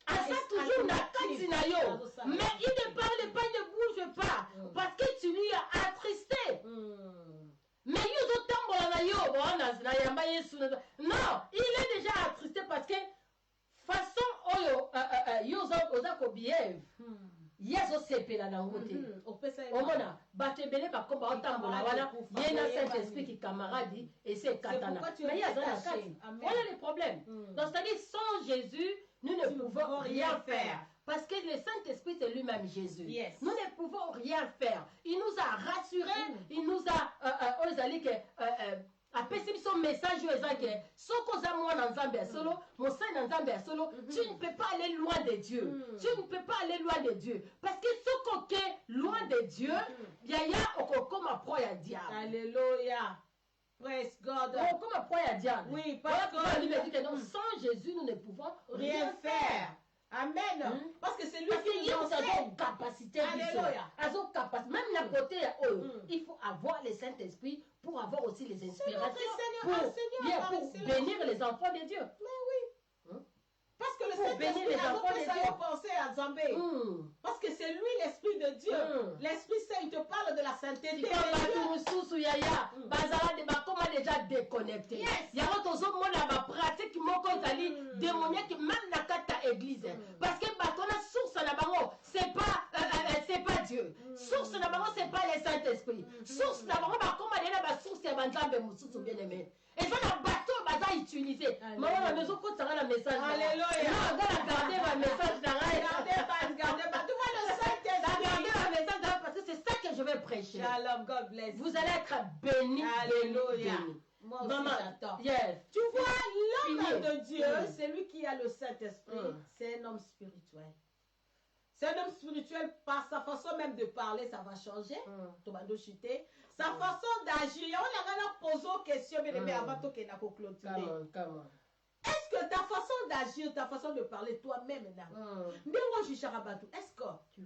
Asa toujours na kati na yo, mais il ne parle pas, il ne bouge pas, parce que tu lui as attristé. Mais il y a d'autres Non, il est déjà attristé parce que façon oyo oza ko behave yezo sepela na ngote omona bato ebele bakomba otambola wana ye na saint esprit qui camarade et c'est katana mais yaza na kati voilà le problème donc c'est-à-dire sans Jésus nous ne pouvons rien faire. Parce que le Saint-Esprit, c'est lui-même Jésus. Yes. Nous ne pouvons rien faire. Il nous a rassurés, il nous a apesi son message tu ne peux pas aller loin de Dieu. Tu ne peux pas aller loin de Dieu. Parce que ce qu'on est loin de Dieu, il y a comme un proie diable. Alléluia. Praise God. Comme un proie diable. Oui, parce que il me dit que non, sans Jésus, nous ne pouvons rien faire. Amen. Parce que c'est lui qui nous a enseigne. une capacité. Alléluia. Même la côté, il faut avoir le Saint-Esprit pour avoir aussi les inspirations. Pour bénir les enfants de Dieu. Mais oui. Parce que le Pour bénir les enfants de Dieu. Penser à Zambé. Parce que c'est lui l'Esprit de Dieu. L'Esprit Saint, il te parle de la sainteté. Déjà déconnecté. Il y a d'autres pratique démoniaque même dans ta église. Parce que la source na bango, c'est pas Dieu. Source na bango, c'est pas le Saint-Esprit. Source na bango, la source ya banzambe mususu bien aimé. Et ça la bateau baza utilisé. Maman la maison quand ça la message. Alléluia. Non, garder ma message dans Gardez pas. Tu vois le Saint-Esprit. Gardez ma message dans parce que c'est ça que je vais prêcher. Shalom, God bless. Vous allez être bénis. Alléluia. Moi aussi, Maman, j'attends. yes. Tu vois, l'homme de Dieu, c'est lui qui a le Saint-Esprit. C'est un homme spirituel. C'est un homme spirituel par sa façon même de parler, ça va changer. Sa façon d'agir. On a posé une question, mais avant de clôturer. Est-ce que ta façon d'agir, ta façon de parler toi-même, est-ce que tu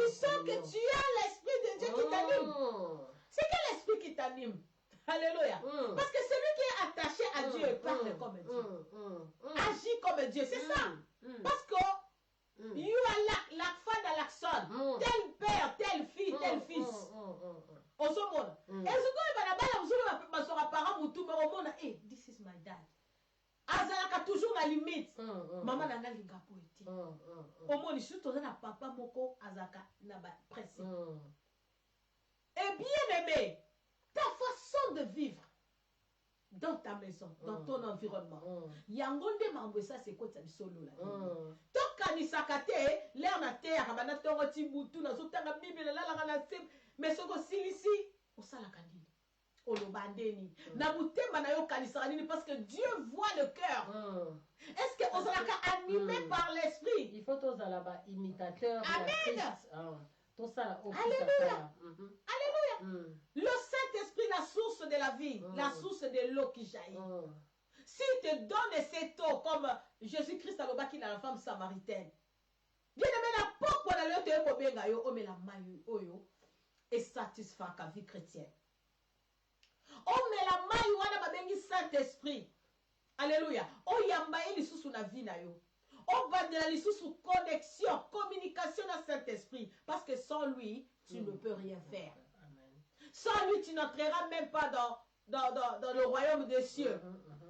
sens que tu as l'Esprit de Dieu qui t'anime? C'est quel esprit qui t'anime? Alléluia. Parce que celui qui est attaché à Dieu parle comme Dieu. Agit comme Dieu. C'est ça. Parce que you are la fin de l'action. Tel père, telle fille, tel fils. Au monde. Et ce qu'on hey, this is my dad. Azalaka toujours la limite. Maman n'a linga poétique. Au monde, surtout dans la papa moko azaka na ba principe. Et bien aimé, ta façon de vivre dans ta maison, dans ton environnement. Yangonde mambo ça c'est quoi ça solo là. Toka ni sakate l'air na terre bana tongo tibutu na zotanga bibele la la na sim mais soko silisi osala kanini. Olobandeni. Na mutema na yo kanisaka nini parce que Dieu voit le cœur. Est-ce que osala animé par l'esprit? Il faut tous la imitateur. Amen. Tout ça. Alléluia. Alléluia. Le Saint-Esprit, la source de la vie, la source de l'eau qui jaillit. S'il te donne cette eau, comme Jésus-Christ a le qui dans la femme samaritaine, bien aimé, la porte pour aller te mobenga yo, mais la maille oyo, et satisfait ta vie chrétienne. Oh, mais la maille wana babengi Saint-Esprit. Alléluia. Oh, yamba eli sous la vie na yo. On va de la sous connexion, communication dans Saint-Esprit. Parce que sans lui, tu ne peux rien faire. Sans lui, tu n'entreras même pas dans le royaume des cieux.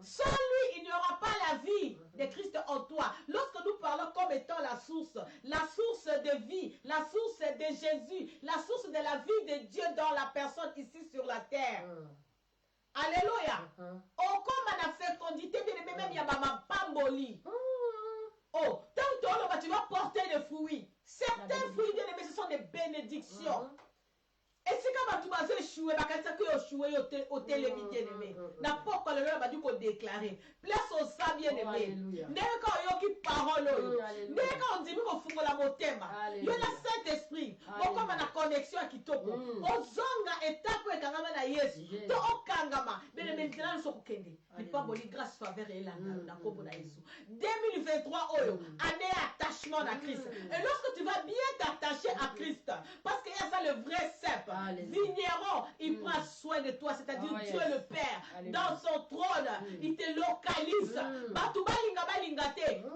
Sans lui, il n'y aura pas la vie de Christ en toi. Lorsque nous parlons comme étant la source de vie, la source de Jésus, la source de la vie de Dieu dans la personne ici sur la terre. Alléluia. Oh, comme on a fait conditer, même il y a ma pamboli. Oh, tant que tu vas porter des fruits. Certains fruits, bien aimés, ce sont des bénédictions. Et c'est comme tu vas échouer, au télé, bien aimé. N'importe quoi, le va dire qu'on déclarer. Place au sang, bien aimé. N'est quand il y a qui parole, n'est quand on dit qu'on fout la motema. Il y a le Saint-Esprit. Bon, comme on a connexion à Kitoko. On zonga étape et kangama na Yesu. To okangama. Bien aimé, maintenant, nous sommes kende. Il pas bon, grâce, faveur et la combo na Yesu. 2023, année attachement à Christ. Et lorsque tu vas bien t'attacher à Christ, parce qu'il y a ça le vrai cep. Vigneron, il prend soin de toi, c'est-à-dire Dieu le Père. Dans son trône, il te localise.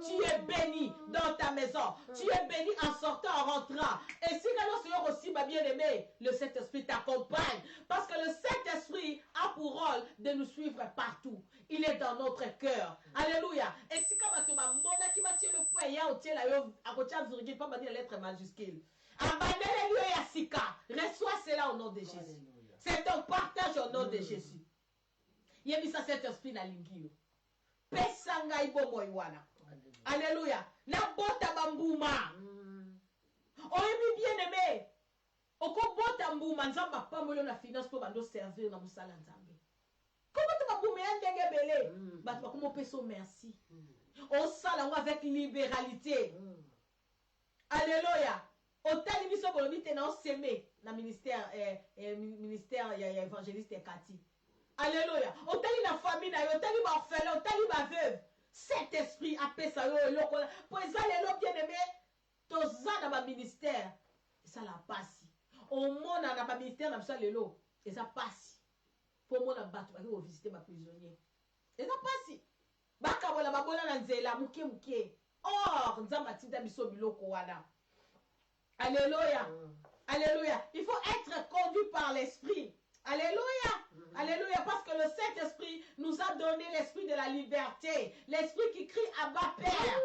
Tu es béni dans ta maison. Tu es béni en sortant, en rentrant. Et si nous aussi, bien aimé, le Saint-Esprit t'accompagne. Parce que le Saint-Esprit a pour rôle de nous suivre vivre partout. Il est dans notre cœur. Alléluia. Et si comme tu m'as monnaie qui va tirer le point, il y a au la à côté de virgule, pas dire lettre majuscule. Reçois cela au nom de Jésus. C'est un partage au nom de Jésus. Il y a mis ça cet esprit dans l'ingilo. Pesanga ibomo iwana. Alléluia. Na bota bambuma. Oyebi bien aimé. Oko bota mbuma nzamba pamolo na finance pour bando servir na musala nzambe. Comment tu vas boumer ndenge belé? Ba tu vas comment peso merci. On sala avec libéralité. Alléluia. Otali biso bolobi te na oseme na ministère ministère ya évangéliste Cathy. Alléluia. Otali na famille na yo, otali ba orphelin, otali ba veuve. Cet esprit apesa yo eloko pour ezala eloko bien aimé. Toza na ba ministère. Ça la passe. Au monde na ba ministère na biso lelo, et ça passe. Pour moi na bato ba ko visiter ba prisonnier. Et ça passe. Baka bola ba bola na nzela muke muke. Or nzamba tinda biso biloko wana. Alléluia. Alléluia. Il faut être conduit par l'esprit. Alléluia. Alléluia. Parce que le Saint-Esprit nous a donné l'esprit de la liberté. L'esprit qui crie Abba Père.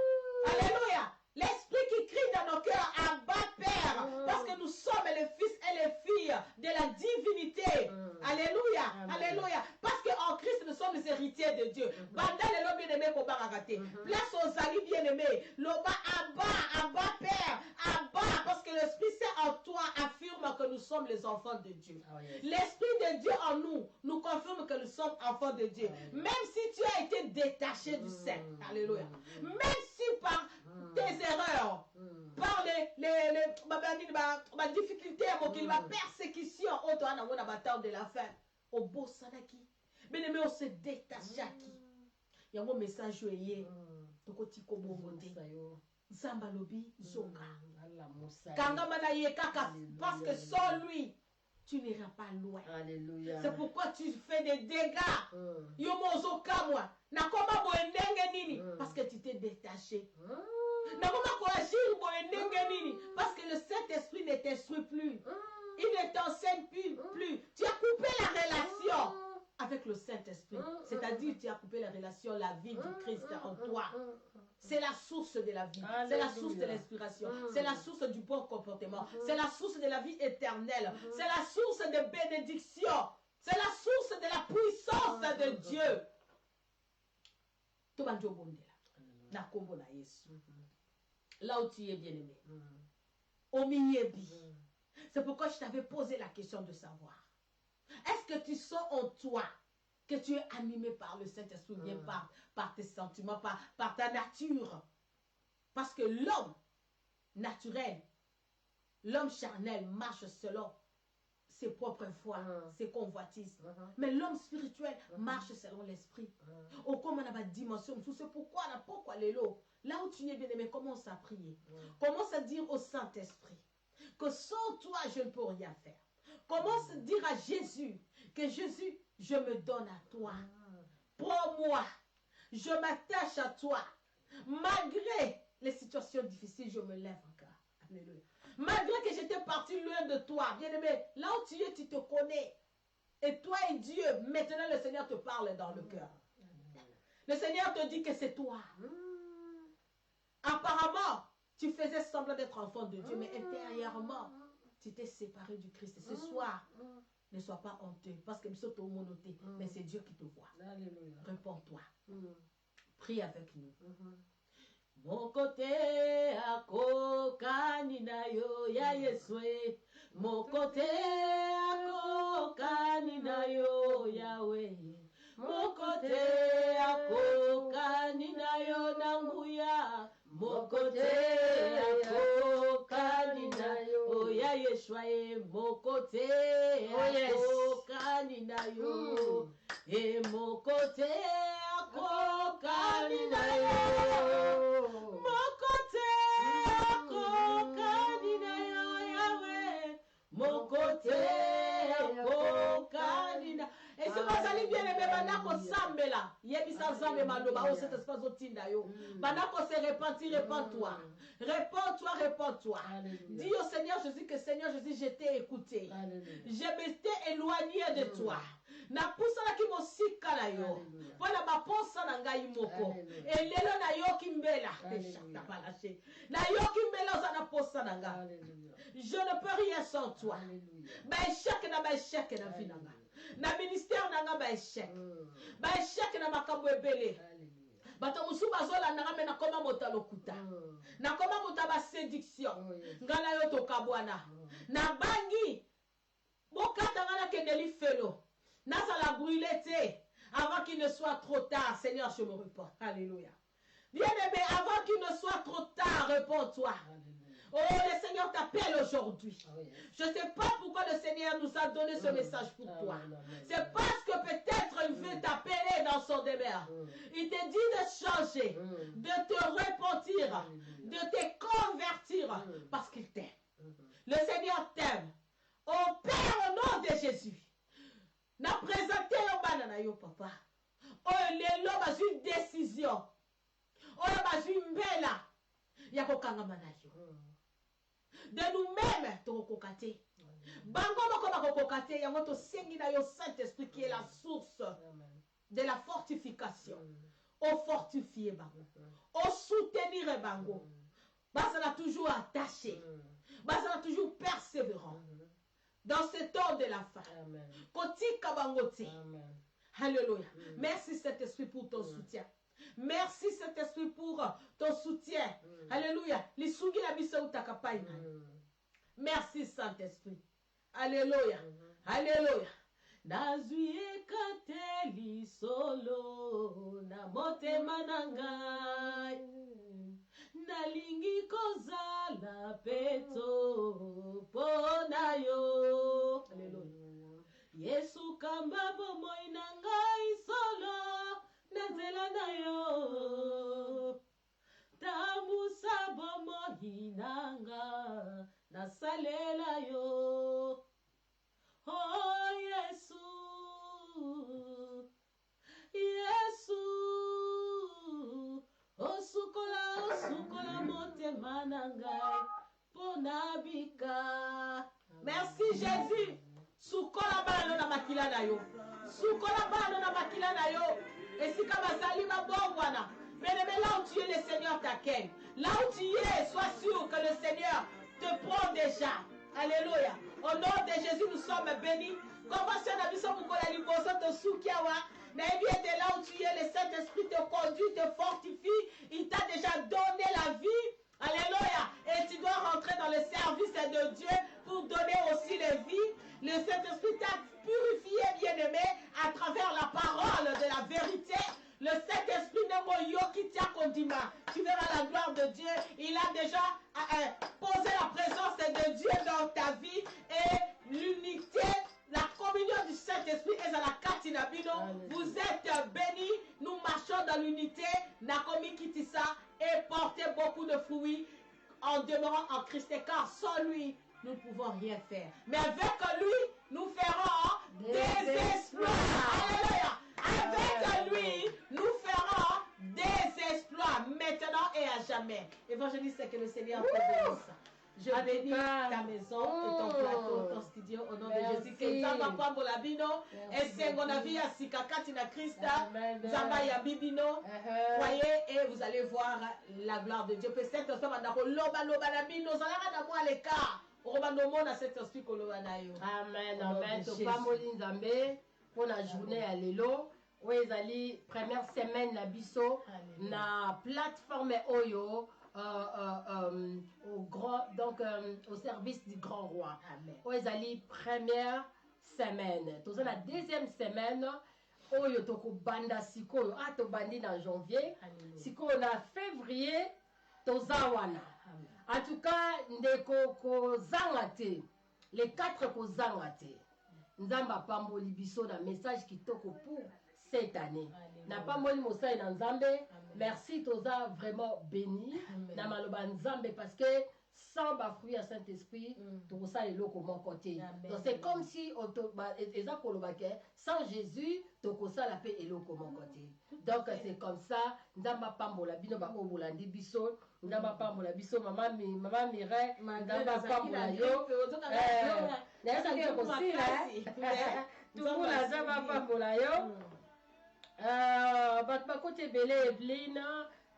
Alléluia. L'esprit qui crie dans nos cœurs Abba Père. Parce que nous sommes les fils et les filles de la divinité. Alléluia. Alléluia. Parce qu'en Christ, nous sommes les héritiers de Dieu. Banda le lobi bien-aimé pour baragate. Place aux amis bien-aimés. Loba Abba, Abba Père. Abba. Parce que l'Esprit Saint en toi affirme que nous sommes les enfants de Dieu. L'Esprit de Dieu en nous nous confirme que nous sommes enfants de Dieu. Même si tu as été détaché du Saint. Alléluia. Même si par tes erreurs, par ma difficulté, ma persécution, de la fin, au beau sanaki. Mais on se détache qui. Il y a un message joyeux. Zamba lobi zonga. Parce que sans lui, tu n'iras pas loin. Alléluia. C'est pourquoi tu fais des dégâts. Yomozo kamwa. Nakoma boendenge nini. Parce que tu t'es détaché. Nakoma koagir boendenge nini. Parce que le Saint-Esprit ne t'instruit plus. Il ne t'enseigne plus. Tu as coupé la relation avec le Saint-Esprit. C'est-à-dire tu as coupé la relation, la vie du Christ en toi. C'est la source de la vie. C'est la source de l'inspiration. C'est la source du bon comportement. C'est la source de la vie éternelle. C'est la source de bénédiction. C'est la source de la puissance de Dieu. Là où tu es bien-aimé. C'est pourquoi je t'avais posé la question de savoir. Est-ce que tu sens en toi que tu es animé par le Saint-Esprit, bien par tes sentiments, par ta nature? Parce que l'homme naturel, l'homme charnel marche selon ses propres foi, ses convoitises. Mais l'homme spirituel marche selon l'esprit. Au comme on a une dimension, c'est pourquoi là où tu es bien-aimé, commence à prier. Commence à dire au Saint-Esprit que sans toi, je ne peux rien faire. Commence à dire à Jésus que Jésus, je me donne à toi. Prends-moi. Je m'attache à toi. Malgré les situations difficiles, je me lève encore. Alléluia. Malgré que j'étais parti loin de toi, bien-aimé, là où tu es, tu te connais. Et toi et Dieu, maintenant le Seigneur te parle dans le cœur. Le Seigneur te dit que c'est toi. Apparemment, tu faisais semblant d'être enfant de Dieu, mais intérieurement, tu t'es séparé du Christ. Ce soir, ne sois pas honteux, parce que mais c'est Dieu qui te voit. Réponds-toi. Prie avec nous. Mon côté à kokanina yo ya Yeswe. Mon côté à kokanina yo Yahweh. Mon côté à kokanina yo Nambuya. Mon côté à kokanina yo ya Yeshua. Mon côté à kokanina yo. Et mon côté à kokanina yo. Mon côté, Kokanina. Et si vous allez bien aimer, Banako Sambela, Yebisa Zambe Maloba, oh, cet espace au Tindayo. Banako se repentir, répands-toi. Répands-toi, répands-toi. Dis au Seigneur Jésus que Seigneur Jésus, je t'ai écouté. Je m'étais éloigné de toi. Na poussa la ki mo sikala. na yo. Alléluia. Mpona baposa na ngai moko. Alléluia. Elelo nayoki mbela. Alléluia. Nayoki mbela oza na posa na ngai. Alléluia. Je ne peux rien sans toi. Alléluia. Baéchec na vie na ngai. Na ministère na ngai baéchec. Baéchec na makambo ebele. Alléluia. Bato mosusu bazolanda ngai me nakoma moto lokuta. Nakoma moto ya baséduction. Ngai na yo tokabwana. Nabangi bokata ngai nakendeli felo. Nazala brûlé te. Avant qu'il ne soit trop tard, Seigneur, je me repens. Alléluia. Bien-aimé, avant qu'il ne soit trop tard, réponds-toi. Oh, le Seigneur t'appelle aujourd'hui. Je ne sais pas pourquoi le Seigneur nous a donné ce message pour toi. C'est parce que peut-être il veut t'appeler dans son demeure. Il te dit de changer, de te repentir, de te convertir, parce qu'il t'aime. Le Seigneur t'aime. Au Père, au nom de Jésus. Na présenté yo bana na yo papa. Oh lelo bazwi une décision. Oh bazwi mbela ya kokangama na yo. De nous-mêmes tokokate. Bango moko bakokate yango to sengi na yo Saint-Esprit qui est la source de la fortification. Au fortifier bango. Au soutenir bango. Bazala toujours attaché. Bazala toujours persévérant. Dans ce temps de la fin. Kotika bangote. Alléluia. Merci Saint-Esprit pour ton soutien. Merci Saint-Esprit pour ton soutien. Alléluia. Lisugi la biso utakapaina. Merci Saint-Esprit. Alléluia. Alléluia. Nazui kateli solo na motema nangai. Nalingi kozala peto pona yo. Alléluia. Yesu kamba bomoi na ngai solo na nzela na yo. Tambusa bomoi na nga na salela yo. Oh Yesu, Yesu. Osukola motema na ngai pona bika. Merci Jésus. Sukola bano na makila na yo. Sukola bano na makila na yo. Esika bazali mabongwana. Mais là où tu es, le Seigneur t'accueille. Là où tu es, sois sûr que le Seigneur te prend déjà. Alléluia. Au nom de Jésus, nous sommes bénis. Comment ça n'a pas besoin de liboso te soukiawa? Mais bien de là où tu es, le Saint-Esprit te conduit, te fortifie. Il t'a déjà donné la vie. Alléluia. Et tu dois rentrer dans le service de Dieu pour donner aussi la vie. Le Saint-Esprit t'a purifié, bien-aimé, à travers la parole de la vérité. Le Saint-Esprit n'est yo qui t'a condima. Tu verras la gloire de Dieu. Il a déjà posé la présence de Dieu dans ta vie. Et l'unité, la communion du Saint-Esprit est à la Katinabino. Vous êtes bénis. Nous marchons dans l'unité. Nakomi Kitissa et portez beaucoup de fruits en demeurant en Christ. Car sans lui, nous ne pouvons rien faire. Mais avec lui, nous ferons des exploits. Alléluia. Avec lui, nous ferons des exploits maintenant et à jamais. Évangéliste, c'est que le Seigneur te bénisse. Je bénis ta maison et ton plateau, ton studio au nom de Jésus. Que Zamba Pambola Bino, et Sengona Via Sikakati na Christa, Zamba Yabibino, voyez, et vous allez voir la gloire de Dieu. Peut-être que ça va dans Loba Loba Labino, ça va dans moi l'écart. Amen, amen. Topamoli Nzambe pour la journée à l'élo. Oui, zali première semaine na biso na plateforme Oyo au grand donc au service du grand roi. Oui, zali première semaine. Tous la deuxième semaine Oyo toko banda siko to bandi na janvier. Siko na février tozawana. En tout cas, ndeko kozangate, les 4 kozangate. Nzamba pamboli biso na message qui toko pour cette année. Na pamboli mosai na Nzambe. Merci toza vraiment béni na maloba Nzambe parce que sans ba fruit à Saint-Esprit, tout ça est là comme côté. Donc c'est comme si sans Jésus, tout ça la paix est là comme côté. Donc c'est comme ça, Nzamba pambola bino ba obolandi biso, Nzamba pambola biso maman Mireille, Nzamba pambola yo. Nzamba pambola yo. bakoti ebele Evelyne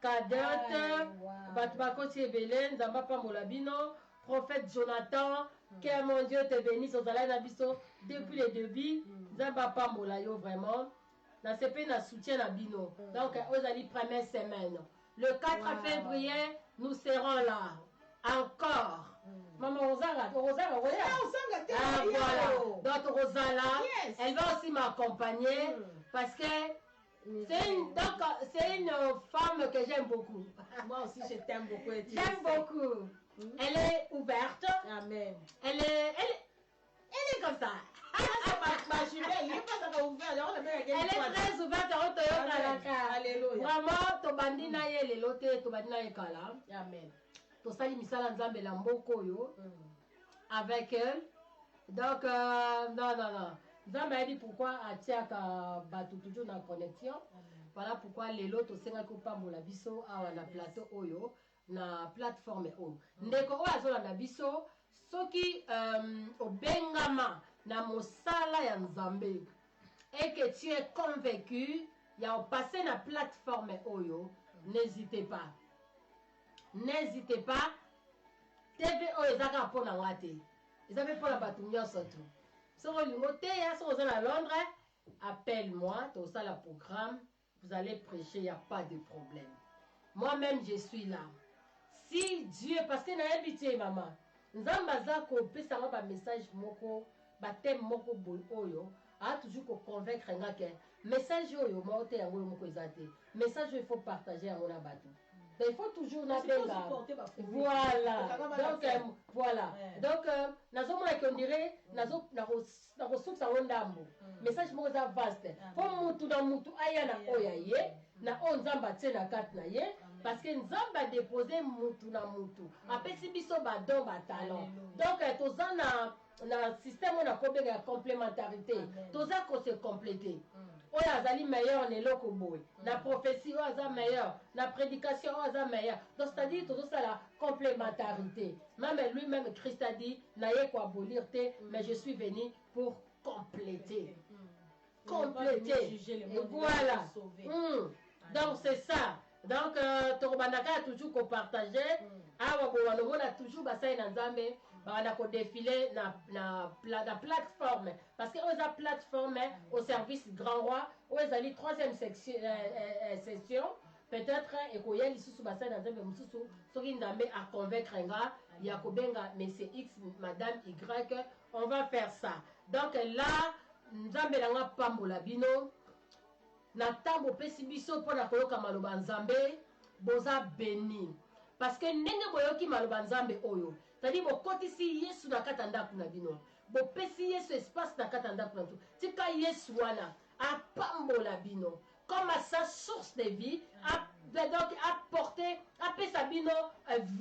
Cadette bato bakoti ebele nzambe apambola bino prophète Jonathan que mon Dieu te bénisse ozala na biso depuis le début nzambe apambola yo vraiment na sepe na soutien na bino donc ozali première semaine le 4 février nous serons là encore maman Rosala voilà donc Rosala elle va aussi m'accompagner parce que c'est une femme que j'aime beaucoup. Moi aussi je t'aime beaucoup. J'aime beaucoup. Elle est ouverte. Amen. Elle est comme ça. Elle est très ouverte. Alléluia. Vraiment, tobandi na ye lelo te, tobandi na ye kala. Amen. Tosali misala nzambe la mboko yo avec elle. Donc non. Nzambe a dit pourquoi atiaka bato toujours na connexion. Voilà pourquoi lelo tosenga ko pambola biso awa na plateau oyo na plateforme oyo. Ndeko oyo azola na biso soki obengama na mosala ya Nzambe et que tu es convaincu ya passer na plateforme oyo, n'hésitez pas. N'hésitez pas. TV oyo ezaka pona ngate. Ezaka pona bato nyonso tu. Si vous êtes à Londres, appelle-moi, tu as le programme, vous allez prêcher, il n'y a pas de problème. Moi-même, je suis là. Si Dieu, parce que je habitué, maman, nous avons un message, un thème, a toujours convaincre que message, message, il faut partager à mon abattu. Il faut toujours voilà. Donc, voilà. Donc, on dirait, message vaste. Parce que Nzamba a déposé mutu na mutu. Après, si biso ba don ba talent. Donc, toza na système on a combien de complémentarité. Toza ko se compléter. Oyo azali meilleur ne loko boy. La prophétie oyo aza meilleur, la prédication oyo aza meilleur. Donc c'est-à-dire tout ça la complémentarité. Même lui-même Christ a dit n'ayez quoi abolir te, mais je suis venu pour compléter. Compléter. Et voilà. Donc c'est ça. Donc Torobandaka a toujours qu'on partageait. Awa bo a toujours basai na Nzambe. On a défilé na plateforme parce que on a plateforme au service Grand Roi où ils allaient troisième session peut-être et qu'on y a l'issue bassin dans un mususu ce qui n'a à convaincre nga yakobenga monsieur X madame Y on va faire ça donc là Nzambe langa pambola bino na tambo pesi biso pona koyoka maloba Nzambe boza béni parce que ndenge boyoki maloba Nzambe oyo c'est-à-dire bokotisi Yesu na kata ndako na bino bopesi Yesu espace na kata ndako na bino tika Yesu wana apambola bino comme à sa source de vie donc apporter apesa bino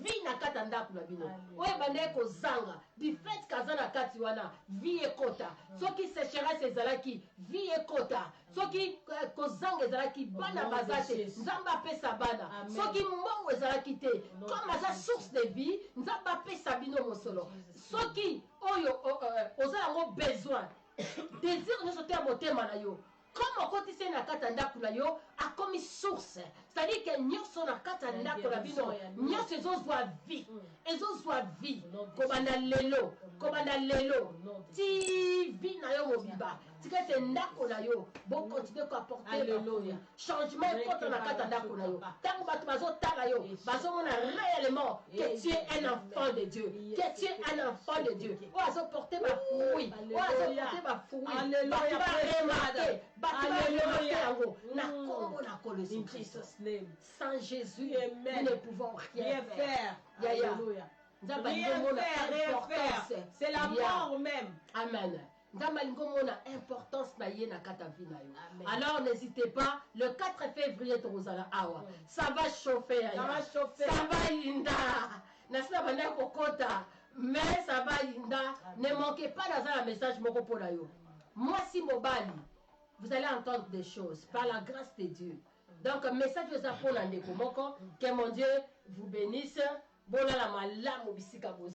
vie na kata ndako na bino oyo bande kozanga du fait kaza na kati wana vie ekota soki sécheresse ezalaki vie ekota soki kozanga ezalaki bana bazate Nzambe apesa bana soki mbongo ezalaki te comme à sa source de vie Nzambe apesa bino mosolo soki oyo oza yango besoin désir nyonso te ya motema na yo comme okotisi na kata ndako na yo akomi source c'est-à-dire que nyonso na kata ndako na bino nyonso ezozwa vie ezozwa vie kobanda lelo ti vie na yo mobiba tika ete ndako na yo bokontinue koapporter changement ekota na kata ndako na yo ntango bato bazotala yo bazomona réellement que tu es un enfant de Dieu que tu es un enfant de Dieu oyo azoporte bafruit oyo azoporte bafruit bato baremarke bato baremarke yango na kombo na kolosi Christ sans Jésus nous ne pouvons rien faire. Alléluia. Rien faire. C'est la mort même. Amen. Importance na ye na kata vi na yo. Alors n'hésitez pas le 4 février tozala awa. Ça va chauffer. Ça va chauffer. Ça va inda. Nasa bana kokota. Mais ça va inda. Ne manquez pas dans un message moko pona yo. Moi si mobali, vous allez entendre des choses par la grâce de Dieu. Donc, message de Zapon Ndeko Moko, que mon Dieu vous bénisse. Bon, la malamu bisika